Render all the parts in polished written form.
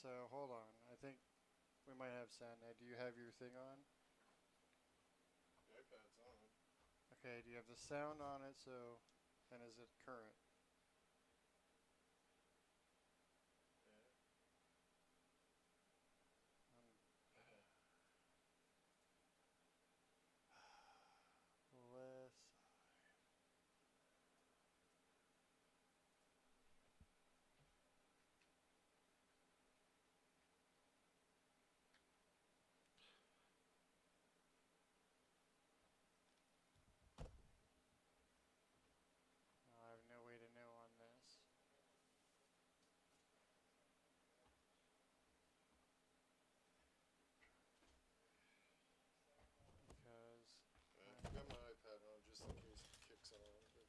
So hold on. I think we might have sound now. Do you have your thing on? The iPad's on. Okay, do you have the sound on it? So, and is it current? Yeah. Less. I have no way to know on this. Because I've got my iPad on just in case it kicks on. But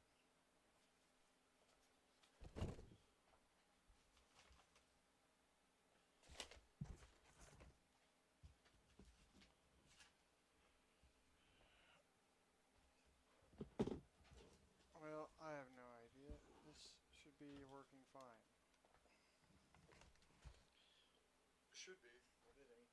well, I have no idea. This should be working fine. should be, but it ain't.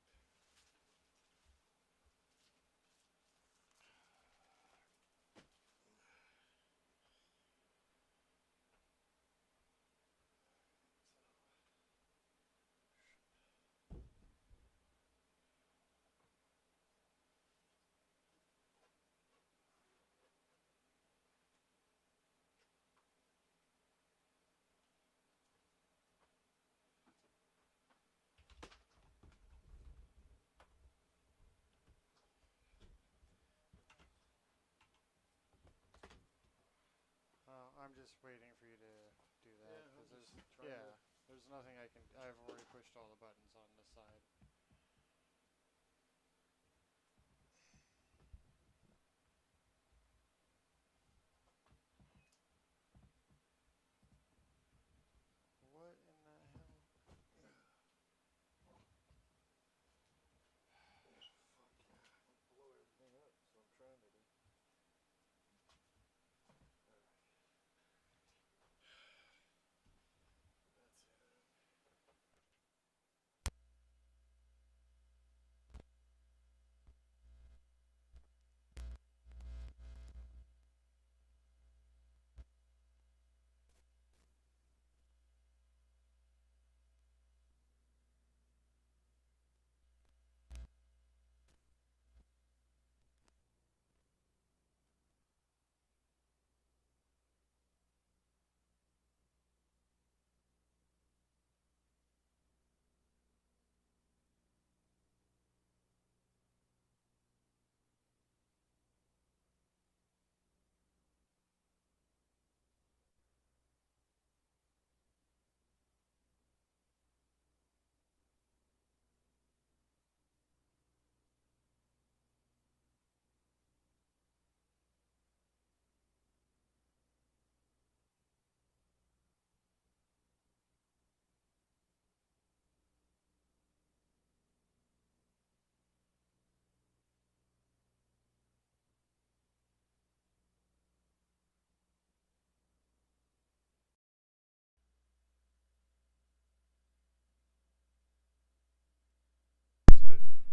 I'm just waiting for you to do that Yeah, I'm because just trying to. there's nothing I can. I've already pushed all the buttons on this side. What in the hell? Fuck yeah. I'll blow everything up, so I'm trying to do. Alright. That's it. So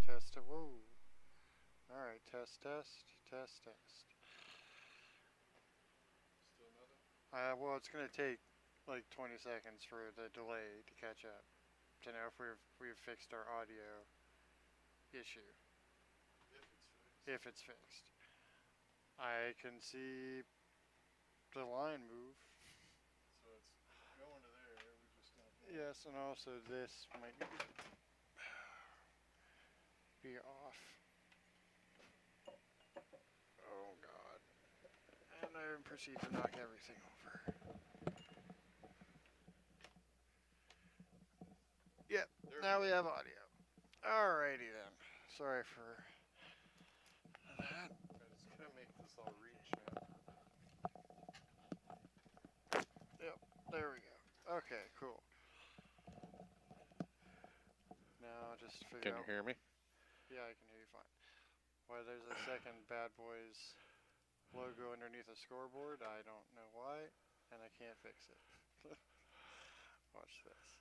test it. Whoa. All right. Test. Test. Test. Test. Still nothing? Well, it's gonna take like 20 seconds for the delay to catch up to know if we've fixed our audio issue. If it's fixed. If it's fixed, I can see the line move. So it's going to there. We just don't know. Yes, and also this might be off. Oh God! And I proceed to knock everything over. Yep. There Now we have audio. Alrighty then. Sorry for that. I just gotta make this all reach now. Yep. There we go. Okay. Cool. Now just figure Can out. you hear me? Yeah, I can hear you fine. Why there's a second Bad Boys logo underneath a scoreboard, I don't know why, and I can't fix it. Watch this.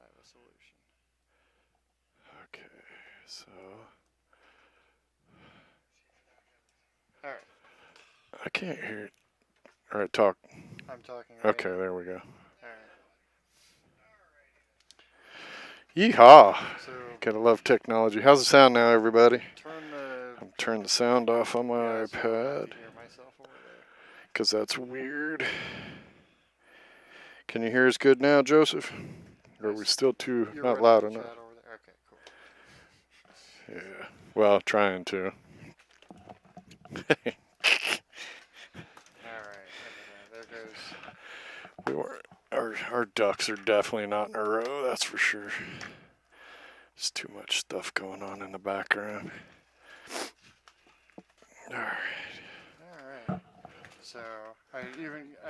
I have a solution. So All right. I can't hear it. All right, talk. I'm talking right Okay, now. there we go. All right. Yeehaw! So Gotta love technology. How's it sound now, everybody? turn the. I'm turning the sound off on my Yeah, so I don't have iPad to hear myself over there. because that's weird. Can you hear us good now, Joseph? Or are we still too You're not running loud the enough? chat over there. Okay, cool. Yeah. Well, trying to. All right. There goes. We were, our ducks are definitely not in a row, that's for sure. There's too much stuff going on in the background. Alright. All right. So I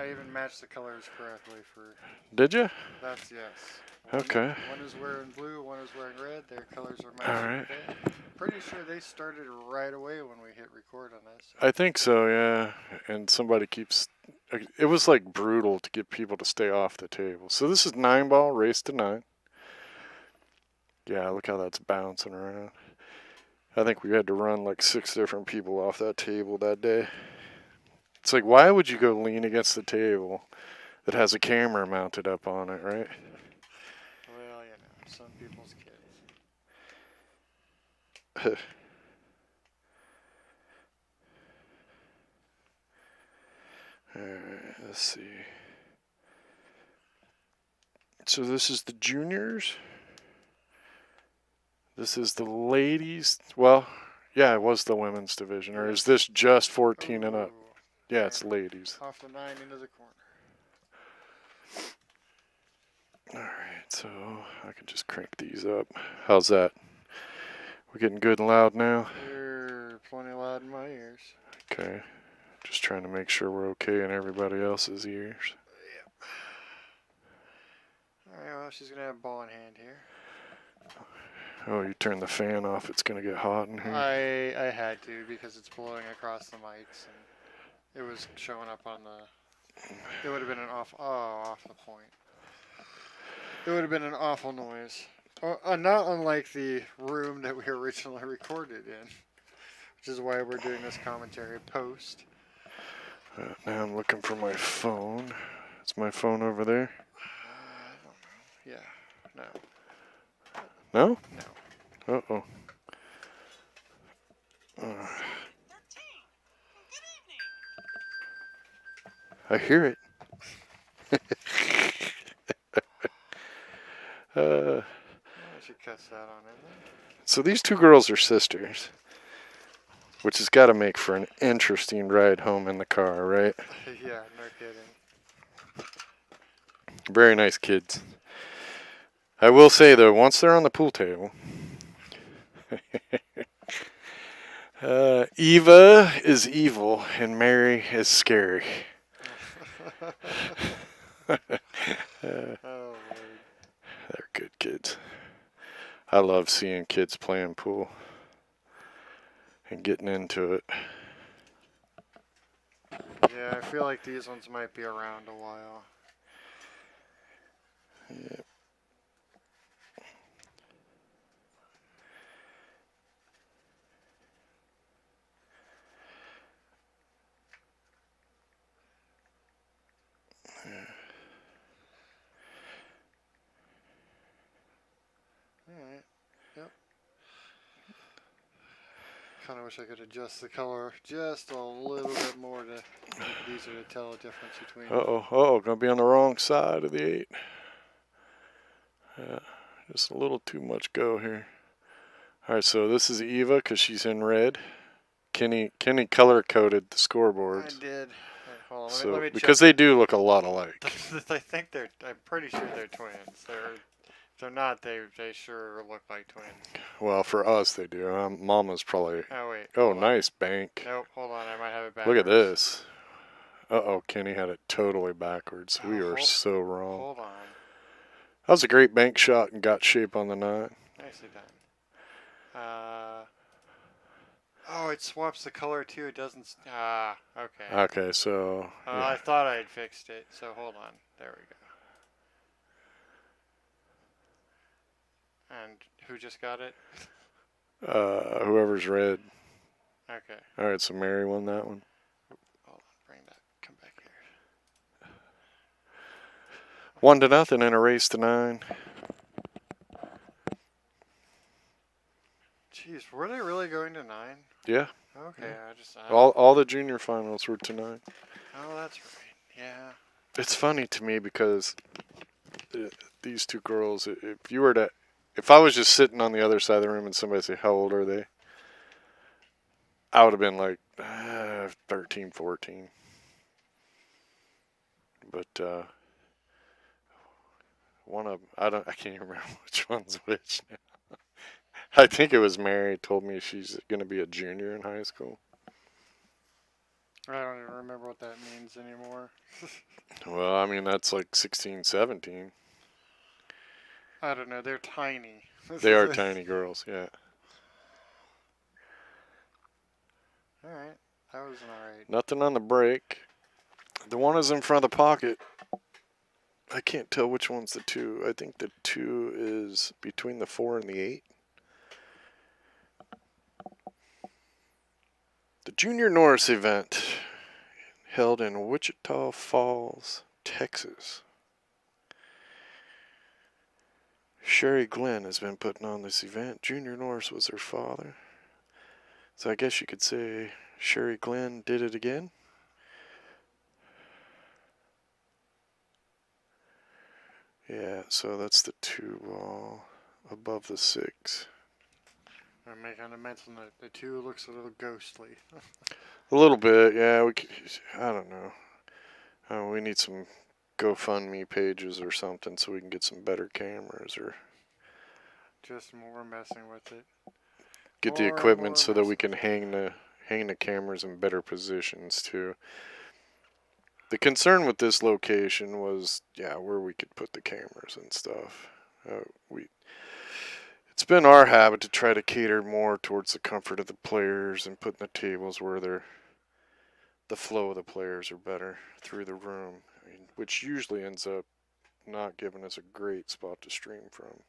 even matched the colors correctly for. Did you? That's yes. Okay. One is wearing blue. One is wearing red. Their colors are matching Alright. today. Pretty sure they started right away when we hit record on this. I think so, yeah. And somebody keeps. It was like brutal to get people to stay off the table. So this is 9-ball, race to 9. Yeah, look how that's bouncing around. I think we had to run like 6 different people off that table that day. It's like, why would you go lean against the table that has a camera mounted up on it, right? Well, you know, some people's kids. Alright, let's see. So this is the juniors. This is the ladies. Well, yeah, it was the women's division. Or is this just 14 and up? Ooh, Yeah, it's ladies. off the 9 into the corner. Alright, so I can just crank these up. How's that? We're getting good and loud now? You're plenty loud in my ears. Okay. Just trying to make sure we're okay in everybody else's ears. Alright, well, she's going to have a ball in hand here. Oh, you turn the fan off, it's going to get hot in here. I had to because it's blowing across the mics and it was showing up on the. It would have been an off the point. It would have been an awful noise. Not unlike the room that we originally recorded in, which is why we're doing this commentary post. Now I'm looking for my phone. Is my phone over there? I don't know. Yeah. No? No. Uh-oh. I hear it. I should cut that on in there. So these two girls are sisters, which has got to make for an interesting ride home in the car, right? Yeah, no kidding. Very nice kids. I will say, though, once they're on the pool table, Eva is evil and Mary is scary. Oh, Lord. They're good kids. I love seeing kids playing pool and getting into it. Yeah, I feel like these ones might be around a while. Yep. Alright, yep. Kind of wish I could adjust the color just a little bit more to make it easier to tell the difference between. Uh-oh, gonna be on the wrong side of the 8. Yeah, just a little too much go here. Alright, so this is Eva because she's in red. Kenny color-coded the scoreboards. I did. Hold on, So, let me because check. they do look a lot alike. I think I'm pretty sure they're twins. If they're not, they sure look like twins. Well, for us, they do. Mama's probably... Oh, wait. Oh, hold on. nice bank. Nope, hold on. I might have it Look backwards. at this. Uh-oh, Kenny had it totally backwards. We Oh, are so wrong. Hold on. That was a great bank shot and got shape on the 9. Nicely done. Oh, it swaps the color too. It doesn't. Okay. Okay, so... yeah. I thought I had fixed it, so hold on. There we go. And who just got it? Whoever's red. Okay. All right, so Mary won that one. Hold on. Bring that. Come back here. 1-0 in a race to 9. Jeez, were they really going to 9? Yeah. Okay, Yeah. All the junior finals were to 9. Oh, that's right. Yeah. It's funny to me because these two girls, if I was just sitting on the other side of the room and somebody say, how old are they? I would have been like 13, 14. But one of them, I can't even remember which one's which now. I think it was Mary told me she's going to be a junior in high school. I don't even remember what that means anymore. Well, I mean, that's like 16, 17. I don't know. They're tiny. They are tiny girls, yeah. Alright. That was an alright. Nothing on the break. The one is in front of the pocket. I can't tell which one's the 2. I think the 2 is between the 4 and the 8. The Junior Norris event held in Wichita Falls, Texas. Sherry Glenn has been putting on this event. Junior Norris was her father. So I guess you could say Sherry Glenn did it again. Yeah, so that's the 2 ball above the 6. I'm making a mental note. The 2 looks a little ghostly. A little bit, yeah. I don't know. We need some GoFundMe pages or something so we can get some better cameras or Just more messing with it. get the More and equipment more so that we messing. can hang the cameras in better positions too. The concern with this location was, where we could put the cameras and stuff. It's been our habit to try to cater more towards the comfort of the players and putting the tables where the flow of the players are better through the room, which usually ends up not giving us a great spot to stream from.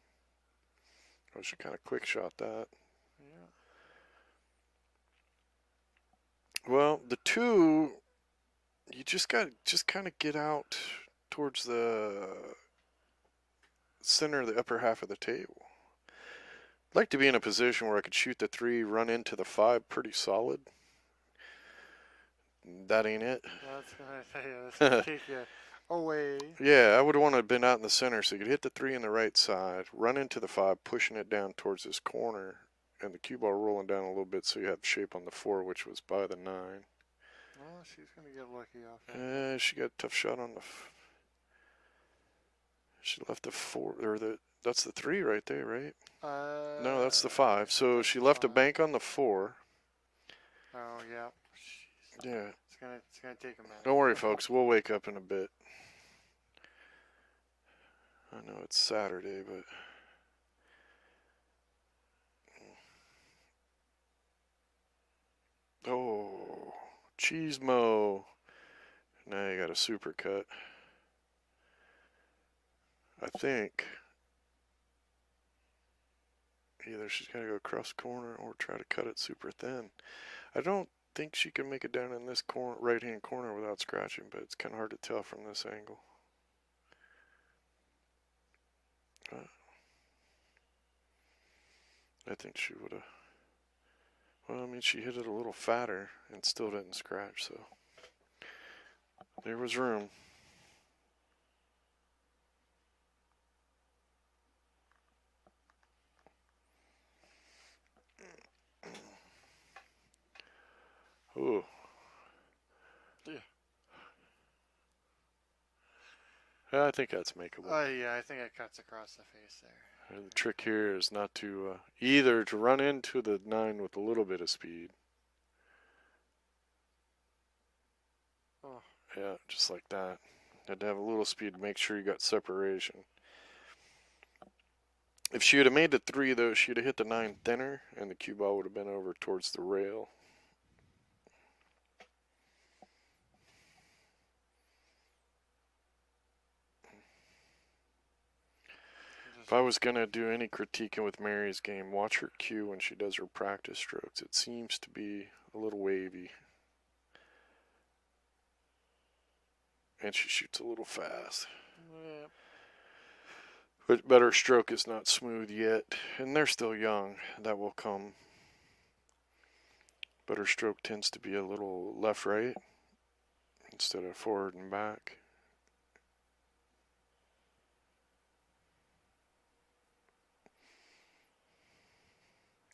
I should kind of quick shot that. Yeah. Well, the 2, you just kind of get out towards the center of the upper half of the table. I'd like to be in a position where I could shoot the 3, run into the 5 pretty solid. That ain't it. That's gonna take you away. Yeah, I would want to have been out in the center so you could hit the 3 on the right side, run into the 5, pushing it down towards this corner, and the cue ball rolling down a little bit so you have shape on the 4, which was by the 9. Oh, she's gonna get lucky off that. She got a tough shot on the. She left the 4, or that's the 3 right there, right? No, that's the 5. So she left a bank on the 4. Oh yeah. Jeez. Yeah. It's gonna take a minute. Don't worry, folks. We'll wake up in a bit. I know it's Saturday, but. Oh, Cheesemo. Now you got a super cut. I think either she's got to go across the corner or try to cut it super thin. I don't think she can make it down in this right-hand corner without scratching, but it's kind of hard to tell from this angle. I think she would have. Well, I mean, she hit it a little fatter and still didn't scratch, so there was room. Ooh. Yeah, I think that's makeable. Yeah, I think it cuts across the face there. And the trick here is not to either to run into the 9 with a little bit of speed. Oh. Yeah, just like that. Had to have a little speed to make sure you got separation. If she would have made the 3, though, she'd have hit the 9 thinner, and the cue ball would have been over towards the rail. If I was gonna do any critiquing with Mary's game, watch her cue when she does her practice strokes. It seems to be a little wavy. And she shoots a little fast. Yeah. But her stroke is not smooth yet. And they're still young. That will come. But her stroke tends to be a little left-right instead of forward and back.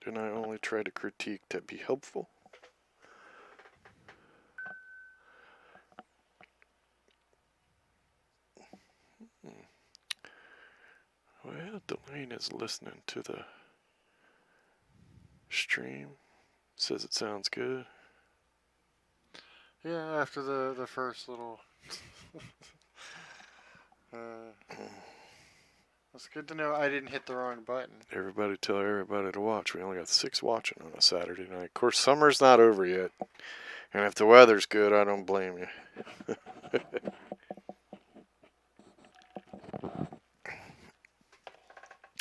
And I only try to critique to be helpful. Well, Delane is listening to the stream. Says it sounds good. Yeah, after the first little. It's good to know I didn't hit the wrong button. Everybody tell everybody to watch. We only got 6 watching on a Saturday night. Of course, summer's not over yet. And if the weather's good, I don't blame you.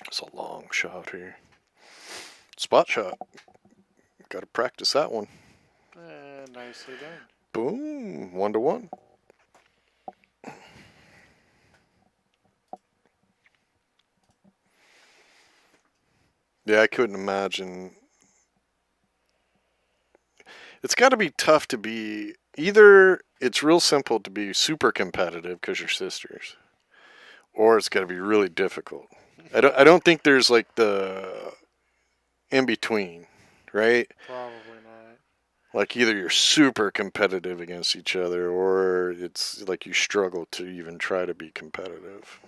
It's a long shot here. Spot shot. Got to practice that one. Nicely done. Boom. 1-1. Yeah, I couldn't imagine. It's got to be tough to be. Either it's real simple to be super competitive because you're sisters, or it's got to be really difficult. I don't think there's like the in between, right? Probably not. Like either you're super competitive against each other, or it's like you struggle to even try to be competitive.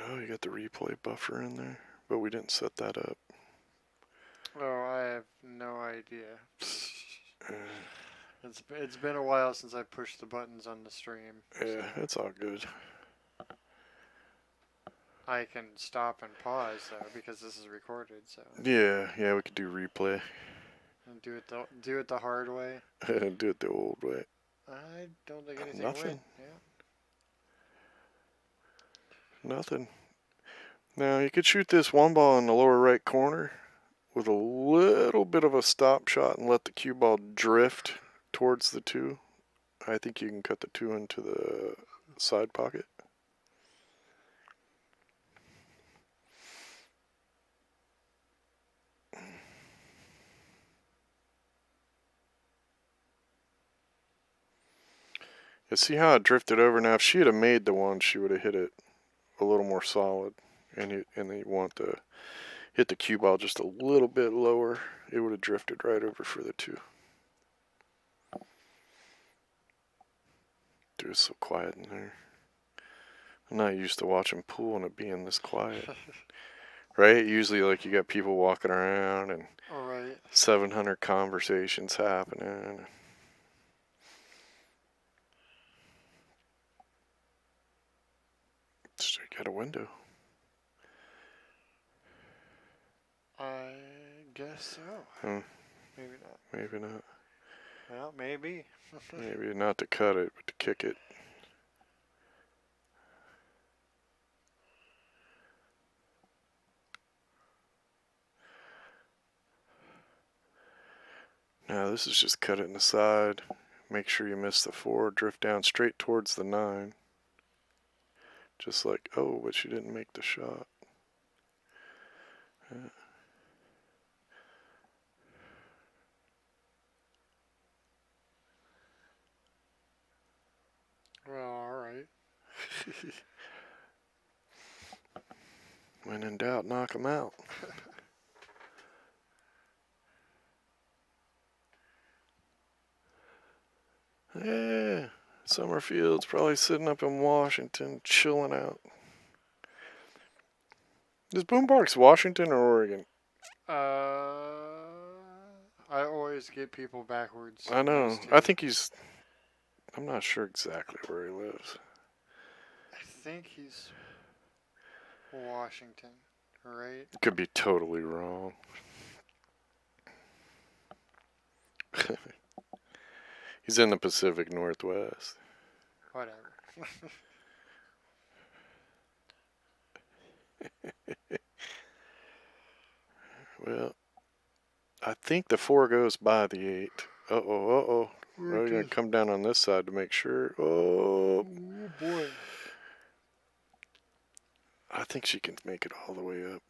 Oh, you got the replay buffer in there, but we didn't set that up. Oh, I have no idea. It's been a while since I pushed the buttons on the stream. Yeah, it's all good. I can stop and pause though because this is recorded. So Yeah, we could do replay. and do it the hard way. Do it the old way. I don't think anything Nothing. went. Yeah. Nothing. Now, you could shoot this one ball in the lower right corner with a little bit of a stop shot and let the cue ball drift towards the 2. I think you can cut the 2 into the side pocket. You see how it drifted over? Now, if she had made the 1, she would have hit it a little more solid. And you want to hit the cue ball just a little bit lower. It would have drifted right over for the 2. Dude, it's so quiet in there. I'm not used to watching pool and it being this quiet. Right? Usually, like, you got people walking around and All right. 700 conversations happening. Straight out a window. I guess so. Maybe not. Maybe not. Well, maybe. Maybe not to cut it, but to kick it. Now this is just cut it in the side. Make sure you miss the 4. Drift down straight towards the 9. Just like, oh, but she didn't make the shot. Well, all right. When in doubt, knock 'em out. Yeah, Summerfield's probably sitting up in Washington, chilling out. Is Boone Parks Washington or Oregon? I always get people backwards. I know. Those two. I think I'm not sure exactly where he lives. I think he's Washington, right? Could be totally wrong. He's in the Pacific Northwest. Whatever. Well, I think the 4 goes by the 8. Uh-oh, uh-oh. We're going to come down on this side to make sure. Oh, boy. I think she can make it all the way up.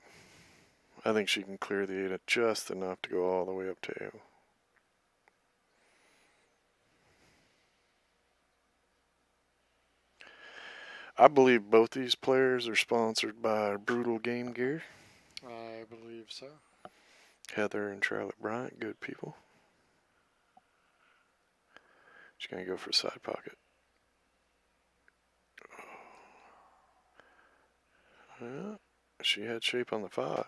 I think she can clear the 8 just enough to go all the way up tail. I believe both these players are sponsored by Brutal Game Gear. I believe so. Heather and Charlotte Bryant, good people. She's going to go for side pocket. Yeah, she had shape on the 5.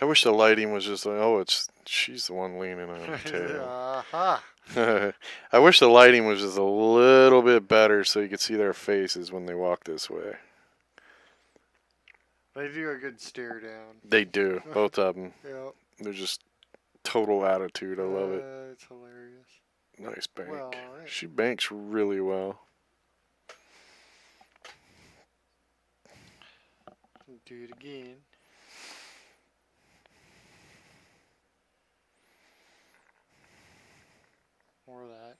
I wish the lighting was just like, oh, she's the one leaning on the tail. Aha. I wish the lighting was just a little bit better so you could see their faces when they walk this way. They do a good stare down. They do, both of them. Yep. They're just total attitude. I love it. It's hilarious. Nice bank. Well, all right. She banks really well. Do it again. More of that.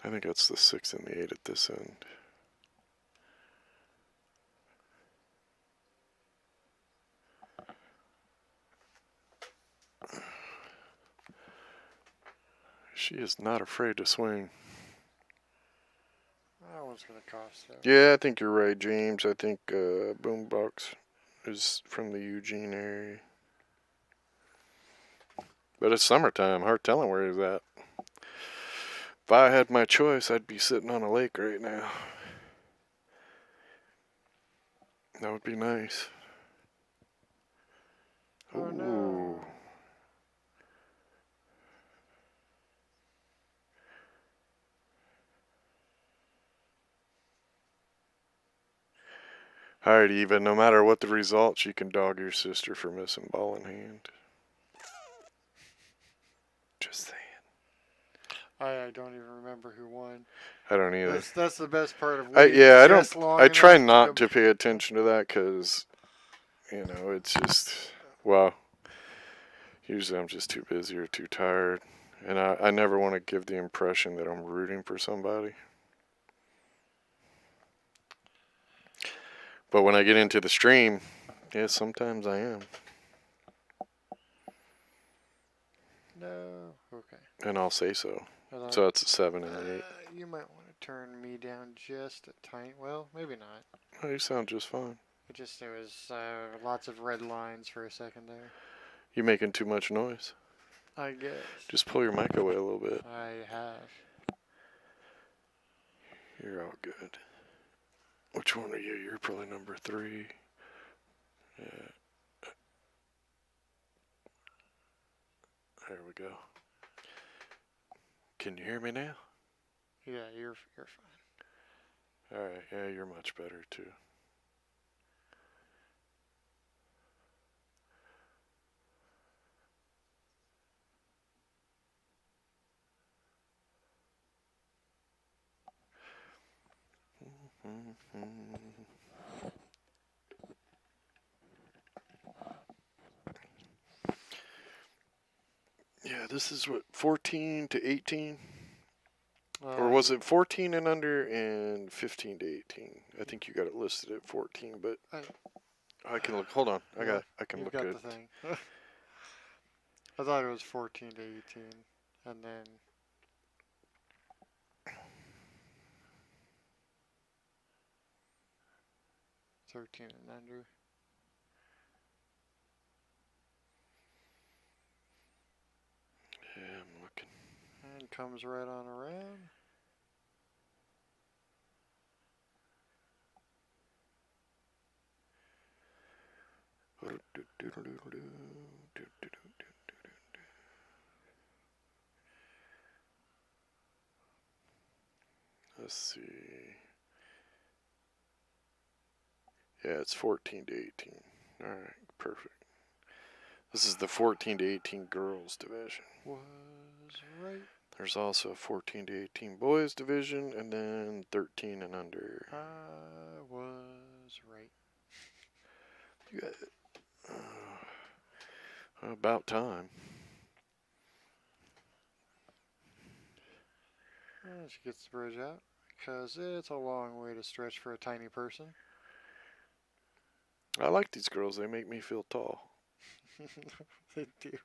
I think that's the 6 and the 8 at this end. She is not afraid to swing. That one's going to cost her. Yeah, I think you're right, James. I think Boombox is from the Eugene area. But it's summertime. Hard telling where he's at. If I had my choice, I'd be sitting on a lake right now. That would be nice. Oh, no. Alright, Eva, no matter what the results, you can dog your sister for missing ball in hand. Just saying. I don't even remember who won. I don't either. That's the best part of I try not to pay attention to that because, you know, it's just, well, usually I'm just too busy or too tired. And I never want to give the impression that I'm rooting for somebody. But when I get into the stream, yeah, sometimes I am. No. Okay. And I'll say so. So it's a 7 and an 8. You might want to turn me down just a tiny. Well, maybe not. Oh, you sound just fine. There was lots of red lines for a second there. You making too much noise. I guess. Just pull your mic away a little bit. I have. You're all good. Which one are you? You're probably number 3. Yeah. There we go. Can you hear me now? Yeah, you're fine. All right. Yeah, you're much better too. Yeah, this is what, 14 to 18? Or was it 14 and under and 15 to 18? I think you got it listed at 14, but I can look. Hold on. I can look good. The thing. I thought it was 14 to 18 and then 13 and under. Yeah, I'm looking. And comes right on around. Let's see. Yeah, it's 14 to 18. All right, perfect. This is the 14 to 18 girls division. Was right. There's also a 14 to 18 boys division, and then 13 and under. I was right. You got about time. She gets the bridge out because it's a long way to stretch for a tiny person. I like these girls. They make me feel tall. They do.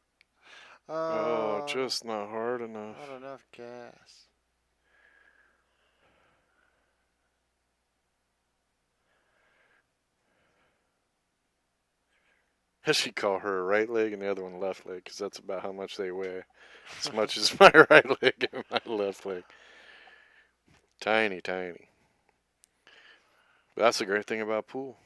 Oh, just not hard enough. Not enough gas. I should call her right leg and the other one left leg, because that's about how much they weigh. As much as my right leg and my left leg. Tiny, tiny. That's the great thing about pool.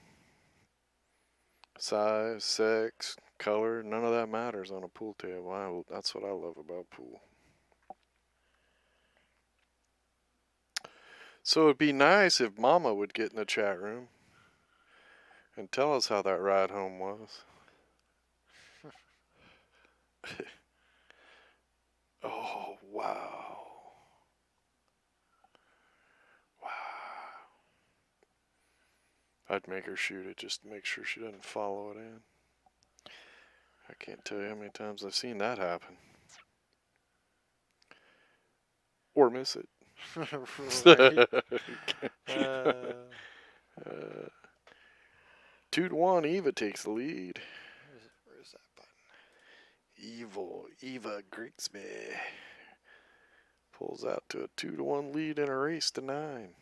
Size, sex, color, none of that matters on a pool table. That's what I love about pool. So it'd be nice if Mama would get in the chat room and tell us how that ride home was. Oh, wow. Wow. I'd make her shoot it just to make sure she doesn't follow it in. I can't tell you how many times I've seen that happen. Or miss it. Right. 2-1, Eva takes the lead. Where's that button? Eva Grigsby pulls out to a 2-1 lead in a race to 9.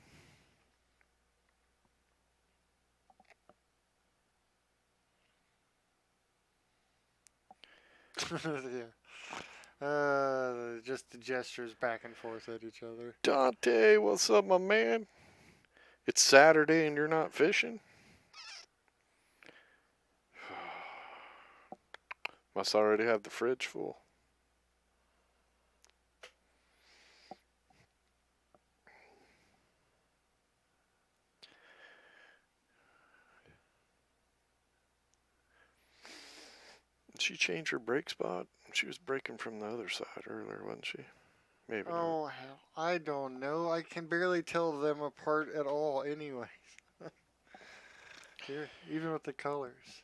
Yeah. Just the gestures back and forth at each other. Dante, what's up, my man? It's Saturday and you're not fishing? Must already have the fridge full. Did she change her brake spot? She was braking from the other side earlier, wasn't she? Maybe not. Oh, hell. I don't know. I can barely tell them apart at all, anyways. Here, even with the colors.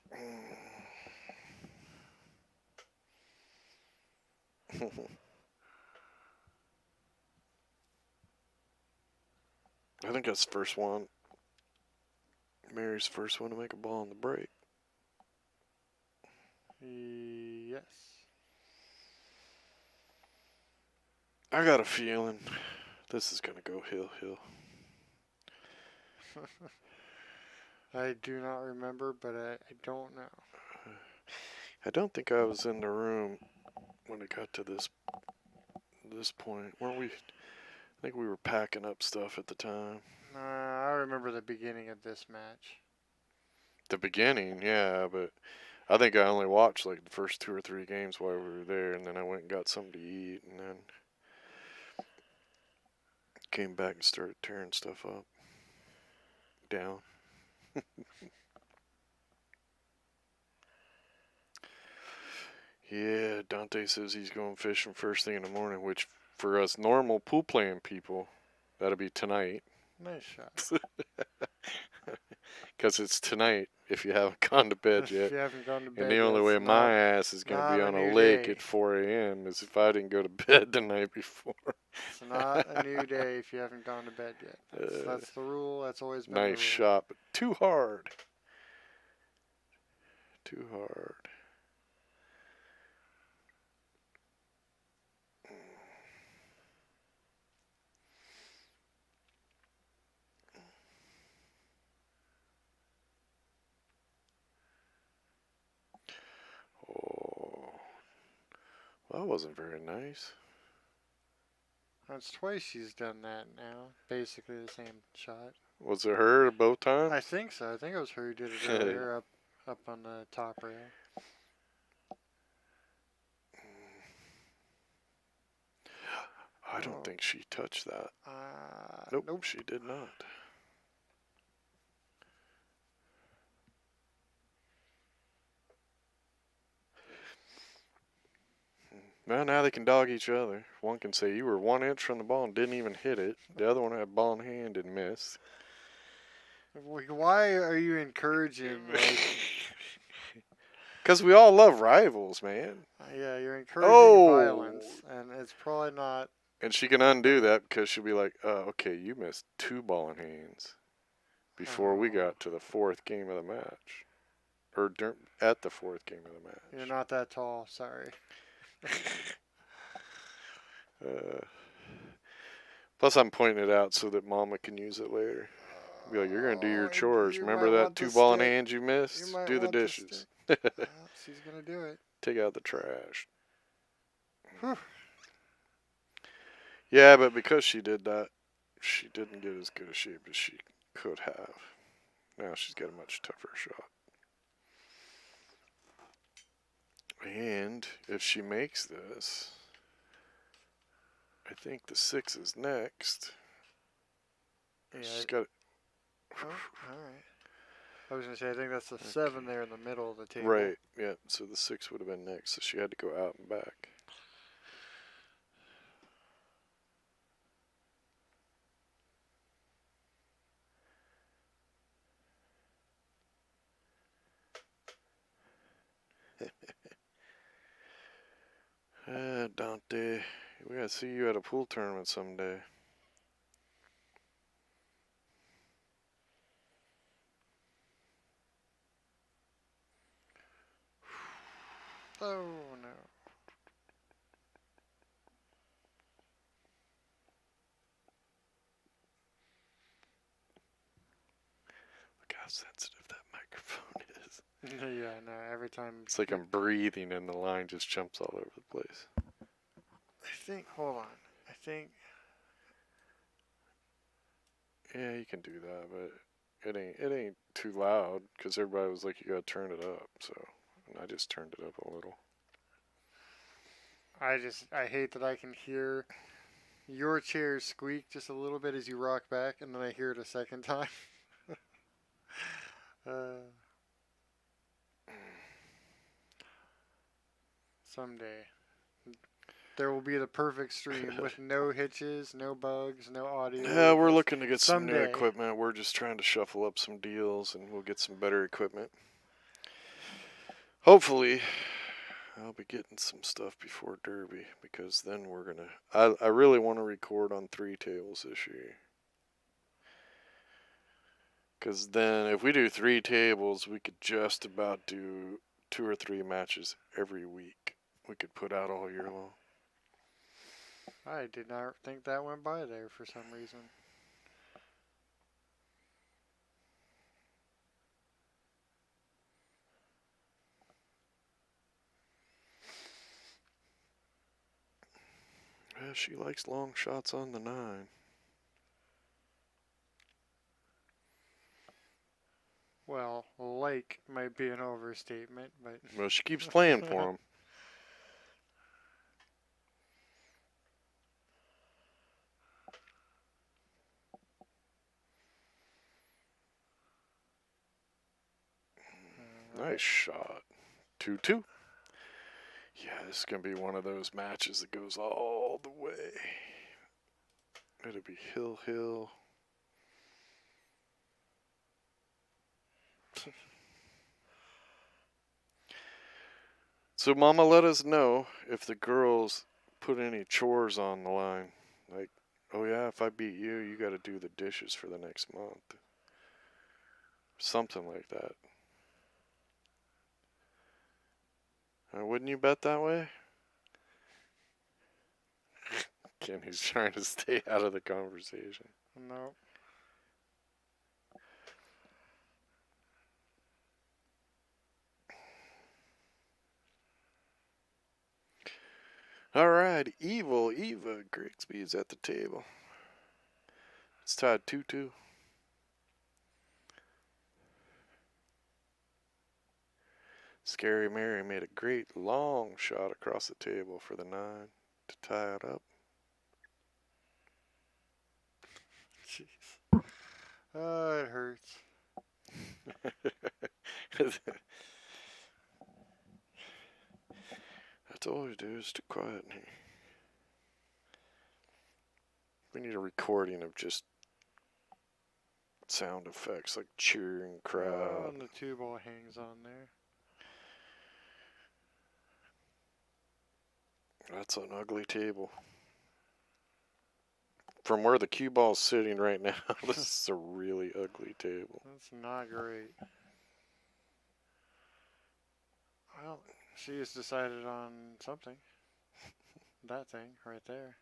I think that's the first one. Mary's first one to make a ball on the break. Yes. I got a feeling this is going to go hill. I do not remember, but I don't know. I don't think I was in the room when it got to this point. Weren't we? I think we were packing up stuff at the time. I remember the beginning of this match. The beginning, yeah, but I think I only watched like the first 2 or 3 games while we were there, and then I went and got something to eat, and then came back and started tearing stuff up. Down. Yeah, Dante says he's going fishing first thing in the morning, which for us normal pool playing people, that'll be tonight. Nice shot. Because it's tonight if you haven't gone to bed If yet. you haven't gone to bed And the yet, only way it's my not- ass is going to be not on a a new lake day. at 4 a.m. is if I didn't go to bed the night before. It's not a new day if you haven't gone to bed yet. That's the rule. That's always been the rule. Nice shot, but too hard. Too hard. Oh, well, that wasn't very nice. That's twice she's done that now. Basically the same shot. Was it her both times? I think so. I think it was her who did it earlier up on the top rail. I don't think she touched that. Nope, she did not. Well, now they can dog each other. One can say, you were 1 inch from the ball and didn't even hit it. The other one had ball in hand and missed. Why are you encouraging, like... Because we all love rivals, man. Yeah, you're encouraging violence, and it's probably not... And she can undo that because she'll be like, okay, you missed 2 ball in hands before we got to the 4th game of the match. Or at the 4th game of the match. You're not that tall, sorry. Plus, I'm pointing it out so that Mama can use it later. Be like, you're going to do your chores. Remember that 2 ball in hands you missed? Do the dishes. Well, she's going to do it. Take out the trash. Yeah, but because she did that, she didn't get as good a shape as she could have. Now she's got a much tougher shot. And if she makes this, I think the 6 is next. Yeah, She's got it. Oh, alright. I was going to say, I think that's the 7 there in the middle of the table. Right, yeah. So the 6 would have been next, so she had to go out and back. Dante, we gotta see you at a pool tournament someday. Oh, no. Look how sensitive that microphone is. Yeah, no, every time... It's like I'm breathing and the line just jumps all over the place. Hold on. I think... Yeah, you can do that, but it ain't too loud because everybody was like, you gotta turn it up. So and I just turned it up a little. I hate that I can hear your chair squeak just a little bit as you rock back, and then I hear it a second time. Someday. There will be the perfect stream with no hitches, no bugs, no audio. Yeah, we're looking to get some new Someday. equipment. We're just trying to shuffle up some deals and we'll get some better equipment. Hopefully, I'll be getting some stuff before Derby because then we're going to... I really want to record on 3 tables this year. Because then if we do 3 tables, we could just about do 2 or 3 matches every week. We could put out all year long. I did not think that went by there for some reason. Yeah, she likes long shots on the 9. Well, like might be an overstatement, but... Well, she keeps playing for him. Nice shot. 2-2. Yeah, this is going to be one of those matches that goes all the way. It'll be hill. So, Mama, let us know if the girls put any chores on the line. Like, oh yeah, if I beat you, you got to do the dishes for the next month. Something like that. Wouldn't you bet that way? Kenny's trying to stay out of the conversation. No. All right, Eva Grigsby is at the table. It's tied 2-2. Scary Mary made a great long shot across the table for the 9 to tie it up. Jeez. Oh, it hurts. That's all we do is too quiet in here. We need a recording of just sound effects like cheering Oh, crowd. and the 2 ball hangs on there. That's an ugly table. From where the cue ball's sitting right now, this is a really ugly table. That's not great. Well, she has decided on something. That thing right there.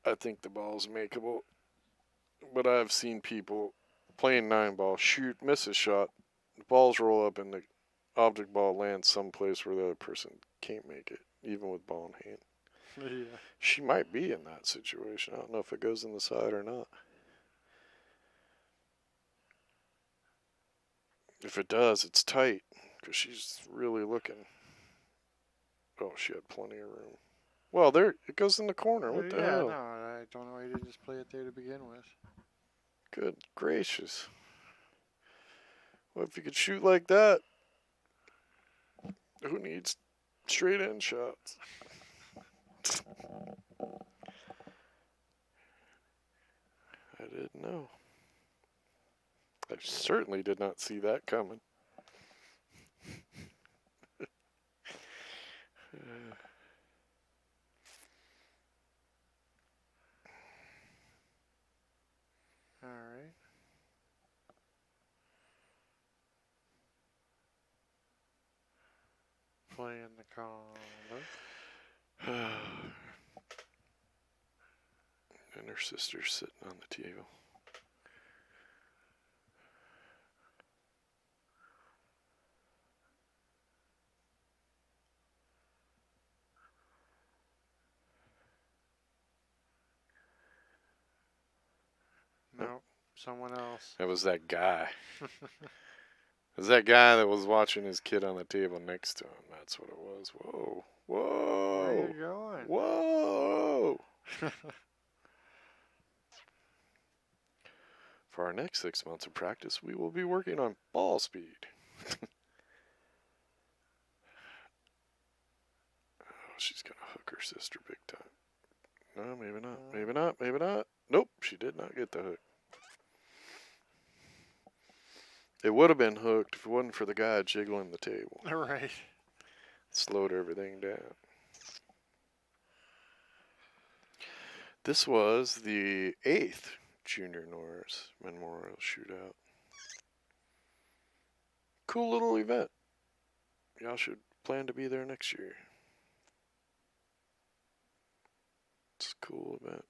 I think the ball's makeable, but I've seen people playing 9 ball shoot, miss a shot, the balls roll up, and the object ball lands someplace where the other person can't make it, even with ball in hand. Yeah. She might be in that situation. I don't know if it goes in the side or not. If it does, it's tight because she's really looking. Oh, she had plenty of room. Well, there it goes in the corner. What the Yeah, hell? no, I don't know why you didn't just play it there to begin with. Good gracious. Well, if you could shoot like that, who needs straight end shots? I didn't know. I certainly did not see that coming. All right. Playing the combo. And her sister's sitting on the table. Nope, someone else. That was that guy. It was that guy that was watching his kid on the table next to him. That's what it was. Whoa. Whoa. Where are you going? Whoa. For our next 6 months of practice, we will be working on ball speed. Oh, she's going to hook her sister big time. No, maybe not. Maybe not. Maybe not. Nope, she did not get the hook. It would have been hooked if it wasn't for the guy jiggling the table. Right. Slowed everything down. This was the 8th Junior Norris Memorial Shootout. Cool little event. Y'all should plan to be there next year. It's a cool event.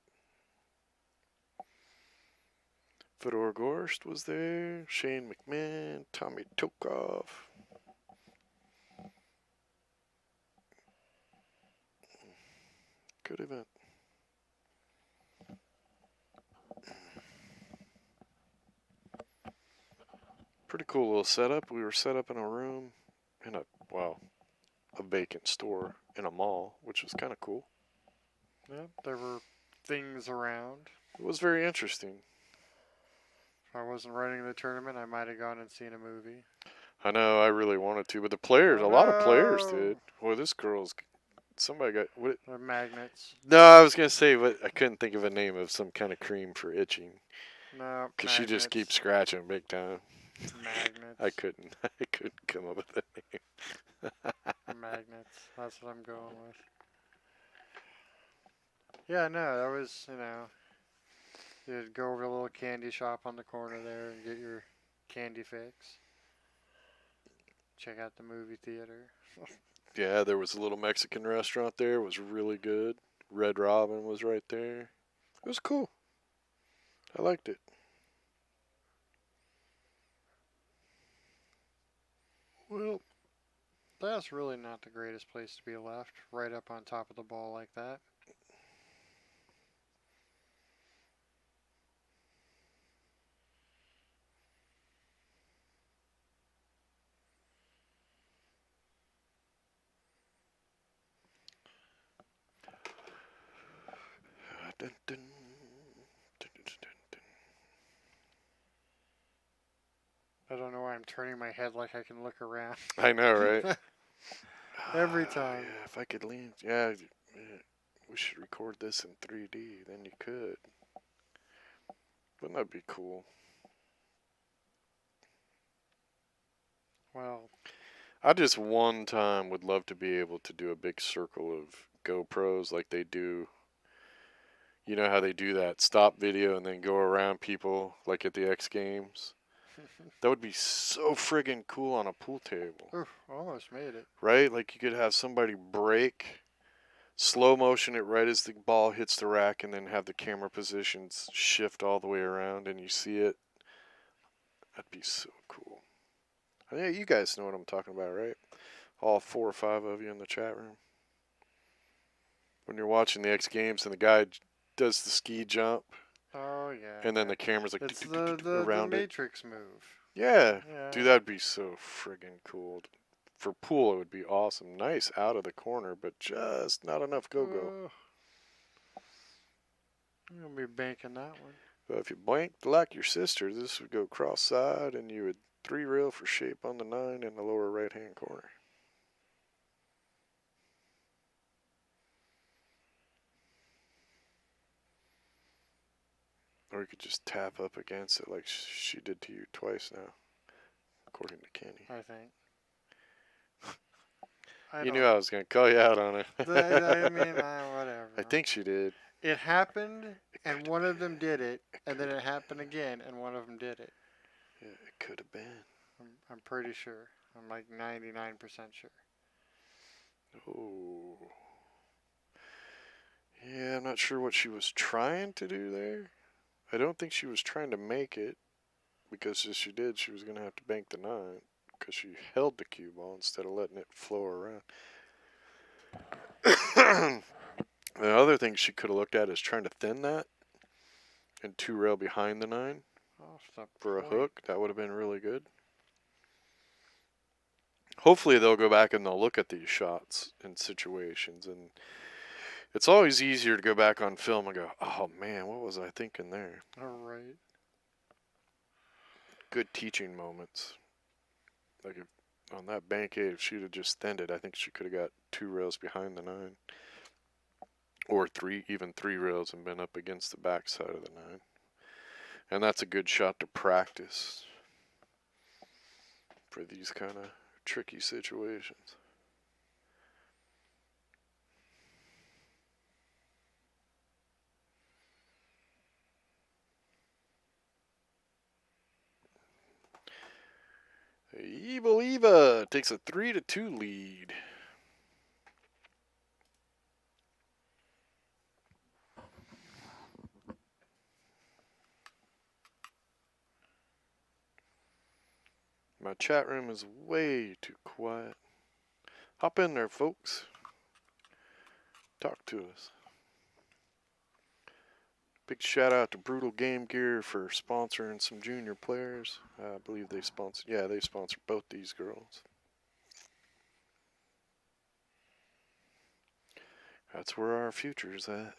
Fedor Gorst was there. Shane McMahon. Tommy Tokov. Good event. Pretty cool little setup. We were set up in a room in a vacant store in a mall, which was kind of cool. Yeah, there were things around. It was very interesting. If I wasn't running the tournament, I might have gone and seen a movie. I know, I really wanted to, but the players, a lot of players did. Boy, this girl's, somebody got, what? The magnets. No, I was going to say, but I couldn't think of a name of some kind of cream for itching. No, Because she just keeps scratching big time. Magnets. I couldn't come up with a name. Magnets. That's what I'm going with. Yeah, no, that was, you'd go over to a little candy shop on the corner there and get your candy fix. Check out the movie theater. Yeah, there was a little Mexican restaurant there. It was really good. Red Robin was right there. It was cool. I liked it. Well, that's really not the greatest place to be left, right up on top of the ball like that. time turning my head like I can look around. I know, right? Every time. Yeah, if I could lean. Yeah, we should record this in 3D. Then you could. Wouldn't that be cool? Well, I just one time would love to be able to do a big circle of GoPros like they do. You know how they do that stop video and then go around people like at the X Games? That would be so friggin' cool on a pool table. oof, almost made it. Right? Like you could have somebody break, slow motion it right as the ball hits the rack, and then have the camera positions shift all the way around and you see it. That'd be so cool. Yeah, you guys know what I'm talking about, right? All 4 or 5 of you in the chat room. When you're watching the X Games and the guy does the ski jump, Oh yeah. and then the camera's like It's the around it. Matrix move. Yeah, Yeah. dude, that'd be so friggin' cool. For pool, it would be awesome. Nice out of the corner, but just not enough go-go. I'm gonna be banking that one. But if you blanked like your sister, this would go cross-side, and you would 3-rail for shape on the 9 in the lower right-hand corner. Or you could just tap up against it like she did to you twice now, according to Kenny. I think. You knew I was going to call you out on it. I mean, whatever. I think she did. It happened, and one of them did it, and then it happened again, and one of them did it. Yeah, it could have been. I'm pretty sure. I'm like 99% sure. Oh. Yeah, I'm not sure what she was trying to do there. I don't think she was trying to make it, because if she did, she was going to have to bank the 9, because she held the cue ball instead of letting it flow around. The other thing she could have looked at is trying to thin that and 2-rail behind the 9 for a hook. That would have been really good. Hopefully they'll go back and they'll look at these shots and situations, and it's always easier to go back on film and go, oh man, what was I thinking there? All right. Good teaching moments. Like on that bank 8, if she'd have just thinned it, I think she could have got 2 rails behind the 9. Or 3, even 3 rails, and been up against the backside of the 9. And that's a good shot to practice for these kind of tricky situations. Evil Eva takes a 3-2 lead. My chat room is way too quiet. Hop in there, folks. Talk to us. Big shout out to Brutal Game Gear for sponsoring some junior players. I believe they sponsor. Yeah, they sponsor both these girls. That's where our future's at.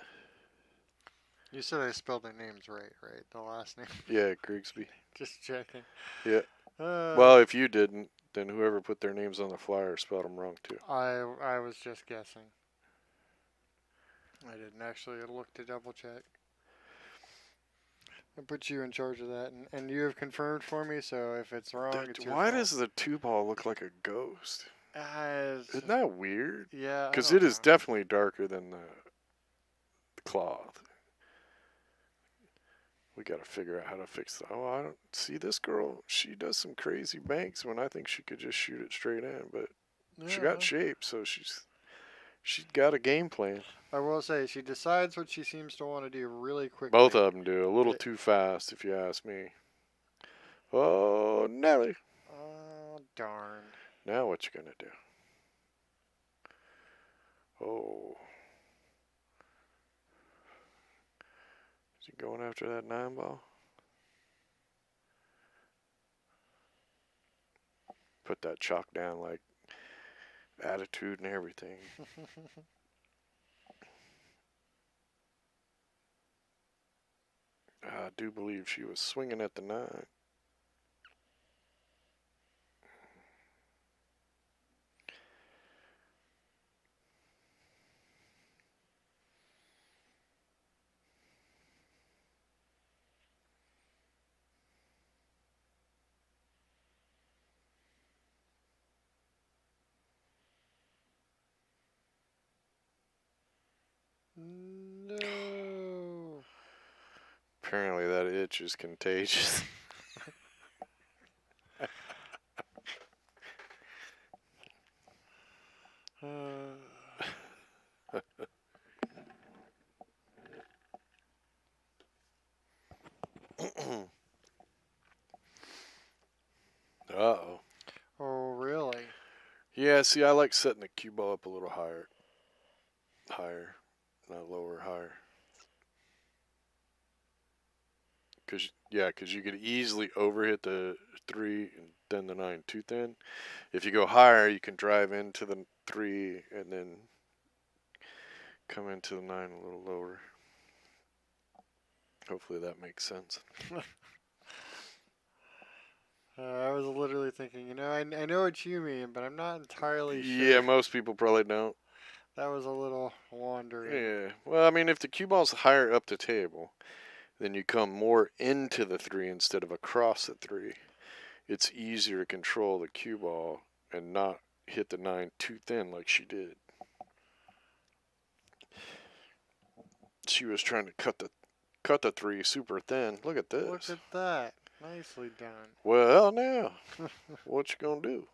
You said I spelled their names right? The last name. Yeah, Grigsby. Just checking. Yeah. Well, if you didn't, then whoever put their names on the flyer spelled them wrong too. I was just guessing. I didn't actually look to double check. I put you in charge of that, and you have confirmed for me. So if it's wrong, it's your Why fault. does the 2-ball look like a ghost? Isn't that weird? Yeah. Because it is definitely darker than the cloth. We got to figure out how to fix that. Oh, I don't see this girl. She does some crazy banks when I think she could just shoot it straight in, but she got shape, so she's got a game plan. I will say she decides what she seems to want to do really quickly. Both of them do. A little too fast, if you ask me. Oh, Nelly. Oh, darn. Now what you gonna do? Oh. Is he going after that 9-ball? Put that chalk down like attitude and everything. I do believe she was swinging at the 9. Apparently that itch is contagious. Uh-oh. Oh, really? Yeah, see, I like setting the cue ball up a little higher. Higher, not lower, higher. Cause you could easily overhit the 3 and then the 9 too thin. If you go higher, you can drive into the 3 and then come into the 9 a little lower. Hopefully that makes sense. I was literally thinking, I know what you mean, but I'm not entirely sure. Yeah, most people probably don't. That was a little wandering. Yeah. Well, I mean, if the cue ball's higher up the table, then you come more into the 3 instead of across the 3. It's easier to control the cue ball and not hit the 9 too thin like she did. She was trying to cut the 3 super thin. Look at this. Look at that. Nicely done. Well, now, what you gonna do?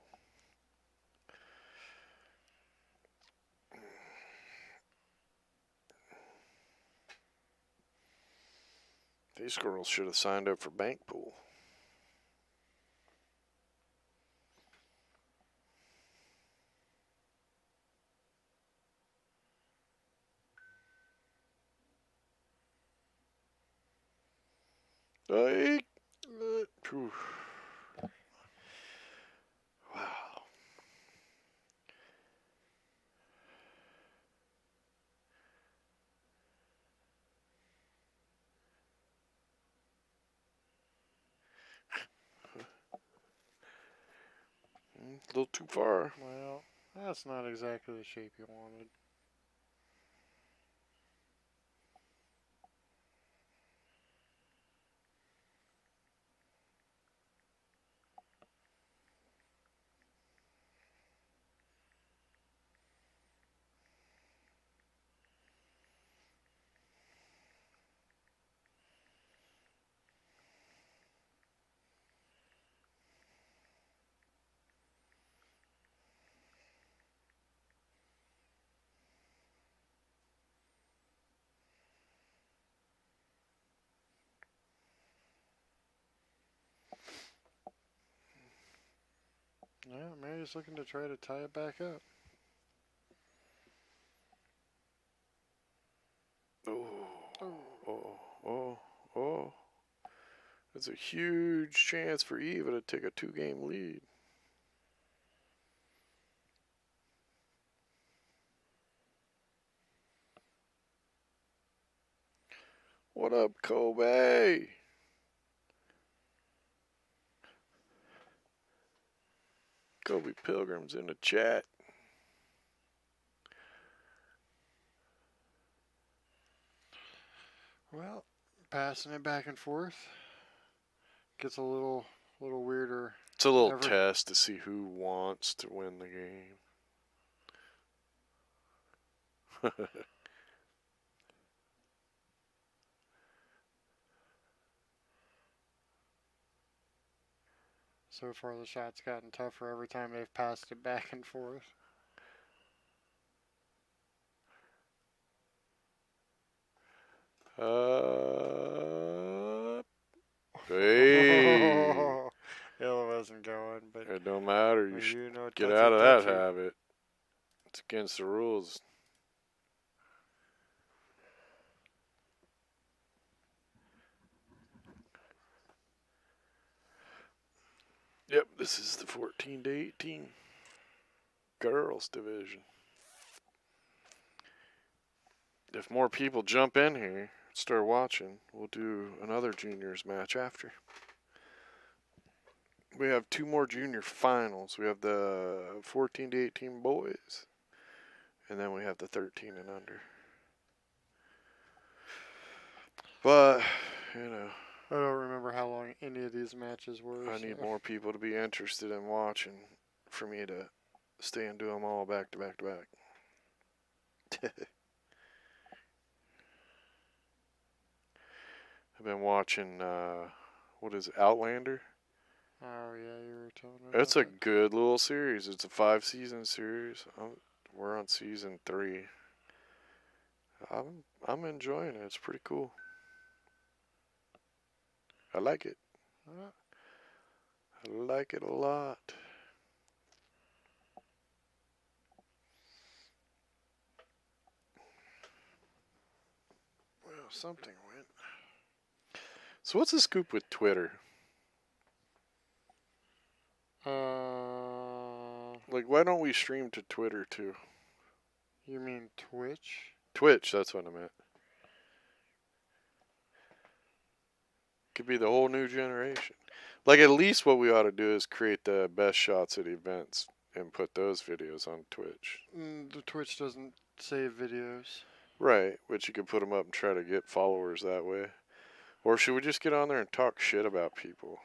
These girls should have signed up for bank pool. Hey. Wow. A little too far. Well, that's not exactly the shape you wanted. Yeah, Mary's looking to try to tie it back up. Oh. That's a huge chance for Eva to take a 2-game lead. What up, Kobe? Kobe Pilgrim's in the chat. Well, passing it back and forth gets a little weirder. It's a little test to see who wants to win the game. So far, the shot's gotten tougher every time they've passed it back and forth. Hey. It wasn't going, but It don't matter. You should know, get touchy, out of that touchy. habit. It's against the rules. Yep, this is the 14 to 18 girls division. If more people jump in here, start watching, we'll do another juniors match after. We have 2 more junior finals. We have the 14 to 18 boys, and then we have the 13 and under. But, I don't remember how long any of these matches were. I need more people to be interested in watching for me to stay and do them all back to back to back. I've I've been watching, what is it, Outlander? Oh yeah, you were telling me. It's a about good little series. It's a 5-season series. We're on season 3. I'm enjoying it. It's pretty cool. I like it. that. I like it a lot. Well, something went. So what's the scoop with Twitter? Like, why don't we stream to Twitter too? You mean Twitch? Twitch, that's what I meant. Could be the whole new generation. Like, at least what we ought to do is create the best shots at events and put those videos on Twitch. The Twitch doesn't save videos. Right, but you could put them up and try to get followers that way. Or should we just get on there and talk shit about people?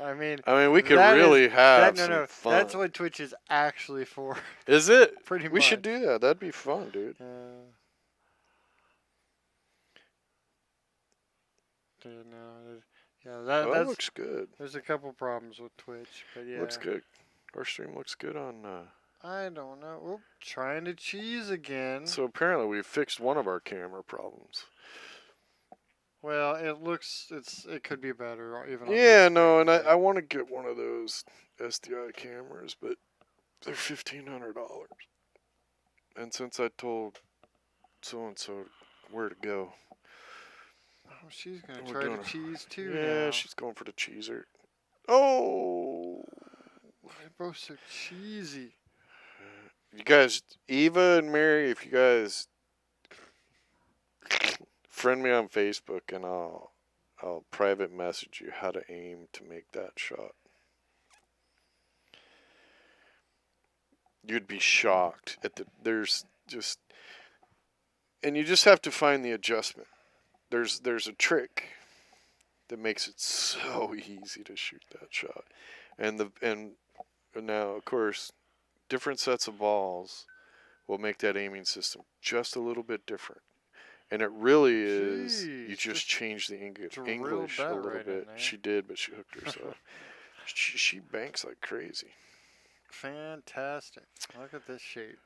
I mean, we could that really is- have that, no, some no, fun. that's what Twitch is actually for. Is it? Pretty much. We should do that. That'd be fun, dude. Yeah, That that's looks good. There's a couple problems with Twitch, but yeah. Looks good. Our stream looks good on. I don't know. Oop, trying to cheese again. So apparently we fixed one of our camera problems. Well, it could be better even. On Yeah, this no, screen, and but- I want to get one of those SDI cameras, but they're $1,500. And since I told so and so where to go, Oh, she's gonna We're try doing to a- cheese too yeah, now. she's going for the cheeser. Oh, They're both so cheesy. you guys, Eva and Mary, if you guys friend me on Facebook, and I'll private message you how to aim to make that shot. You'd be shocked at there's just, and you just have to find the adjustment. There's a trick that makes it so easy to shoot that shot. And now of course different sets of balls will make that aiming system just a little bit different. And it really is, you Jeez, just change the English drilled a that little right in bit. there. She did, but she hooked herself. she banks like crazy. Fantastic. Look at this shape.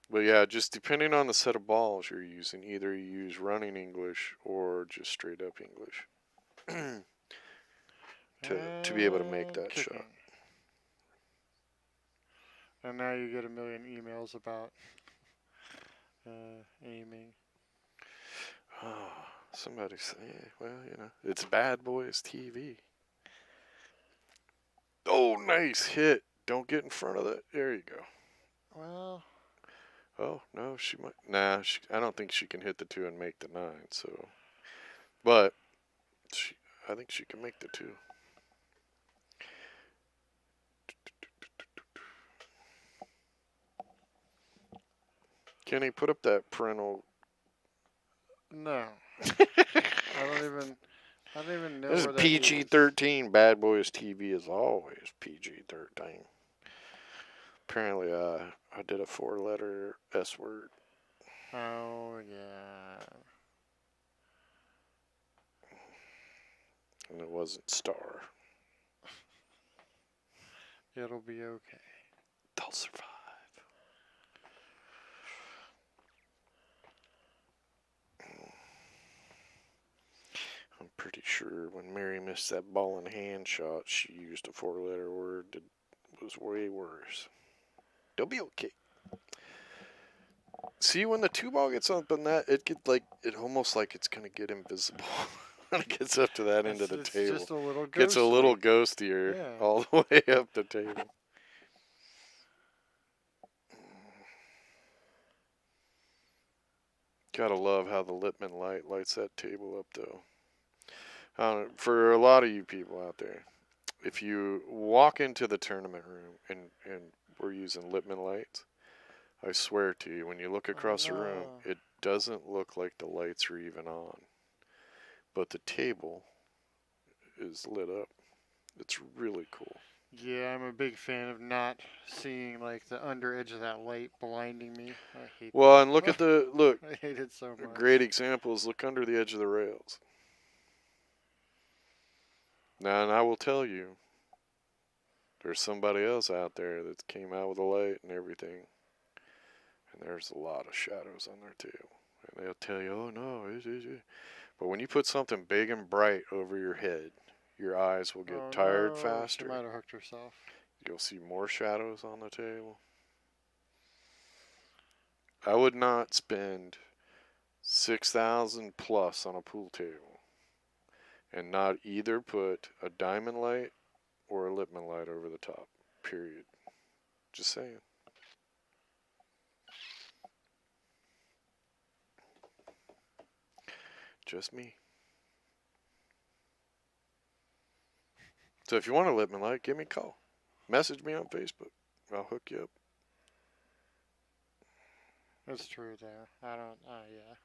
But yeah, just depending on the set of balls you're using, either you use running English or just straight up English to be able to make that Kicking. shot. And now you get a million emails about aiming. Oh, somebody say, well, it's Bad Boys TV. Oh, nice hit. Don't get in front of that. There you go. Well, Oh, no, she might. Nah, I don't think she can hit the 2 and make the 9, so. But I think she can make the 2. Kenny, put up that parental. no. I don't even know This is where that PG-13. Bad Boys TV is always PG-13. Apparently, I did a 4-letter S word. Oh, yeah. And it wasn't star. It'll be okay. They'll survive. I'm pretty sure when Mary missed that ball in hand shot, she used a 4-letter word that was way worse. They'll be okay. See, when the 2 ball gets up in that, it almost like it's gonna get invisible when it gets up to that end of the It's table. just a little Gets a ghostly. little ghostier Yeah. all the way up the table. Gotta love how the Lippmann light lights that table up, though. For a lot of you people out there, if you walk into the tournament room and we're using Lippmann lights, I swear to you, when you look across the room, no. it doesn't look like the lights are even on. But the table is lit up. It's really cool. Yeah, I'm a big fan of not seeing like the under edge of that light blinding me. I hate Well, that. and look at the look. I hate it so A much. great example is look under the edge of the rails. Now, and I will tell you, there's somebody else out there that came out with a light and everything, and there's a lot of shadows on their tail. And they'll tell you, oh no, it. But when you put something big and bright over your head, your eyes will get Oh tired no, faster. she might have hooked herself. You'll see more shadows on the table. I would not spend 6,000 plus on a pool table and not either put a diamond light or a Lippmann light over the top. Period. Just saying. Just me. So if you want a Lippmann light, give me a call. Message me on Facebook. I'll hook you up. That's true there. I don't. Yeah.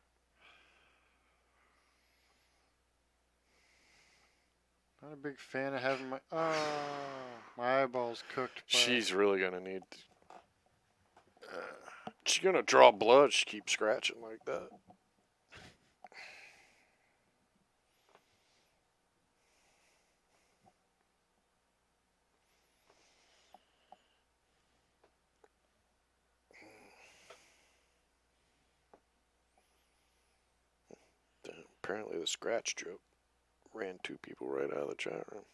Not a big fan of having my eyeballs cooked. By, She's really gonna need. She's gonna draw blood. She keeps scratching like that. Apparently, the scratch joke ran 2 people right out of the chat room.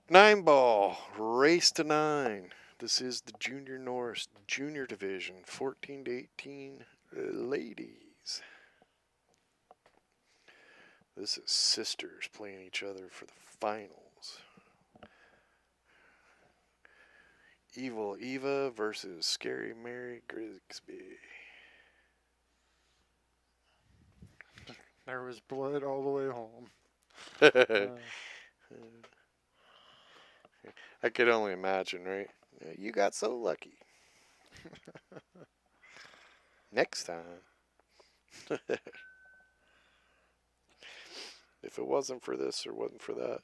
9 ball, race to 9. This is the Junior Norris Junior Division, 14 to 18 ladies. This is sisters playing each other for the finals. Evil Eva versus Scary Mary Grigsby. there was blood all the way home. I could only imagine, right? You got so lucky. Next time. If it wasn't for this or wasn't for that.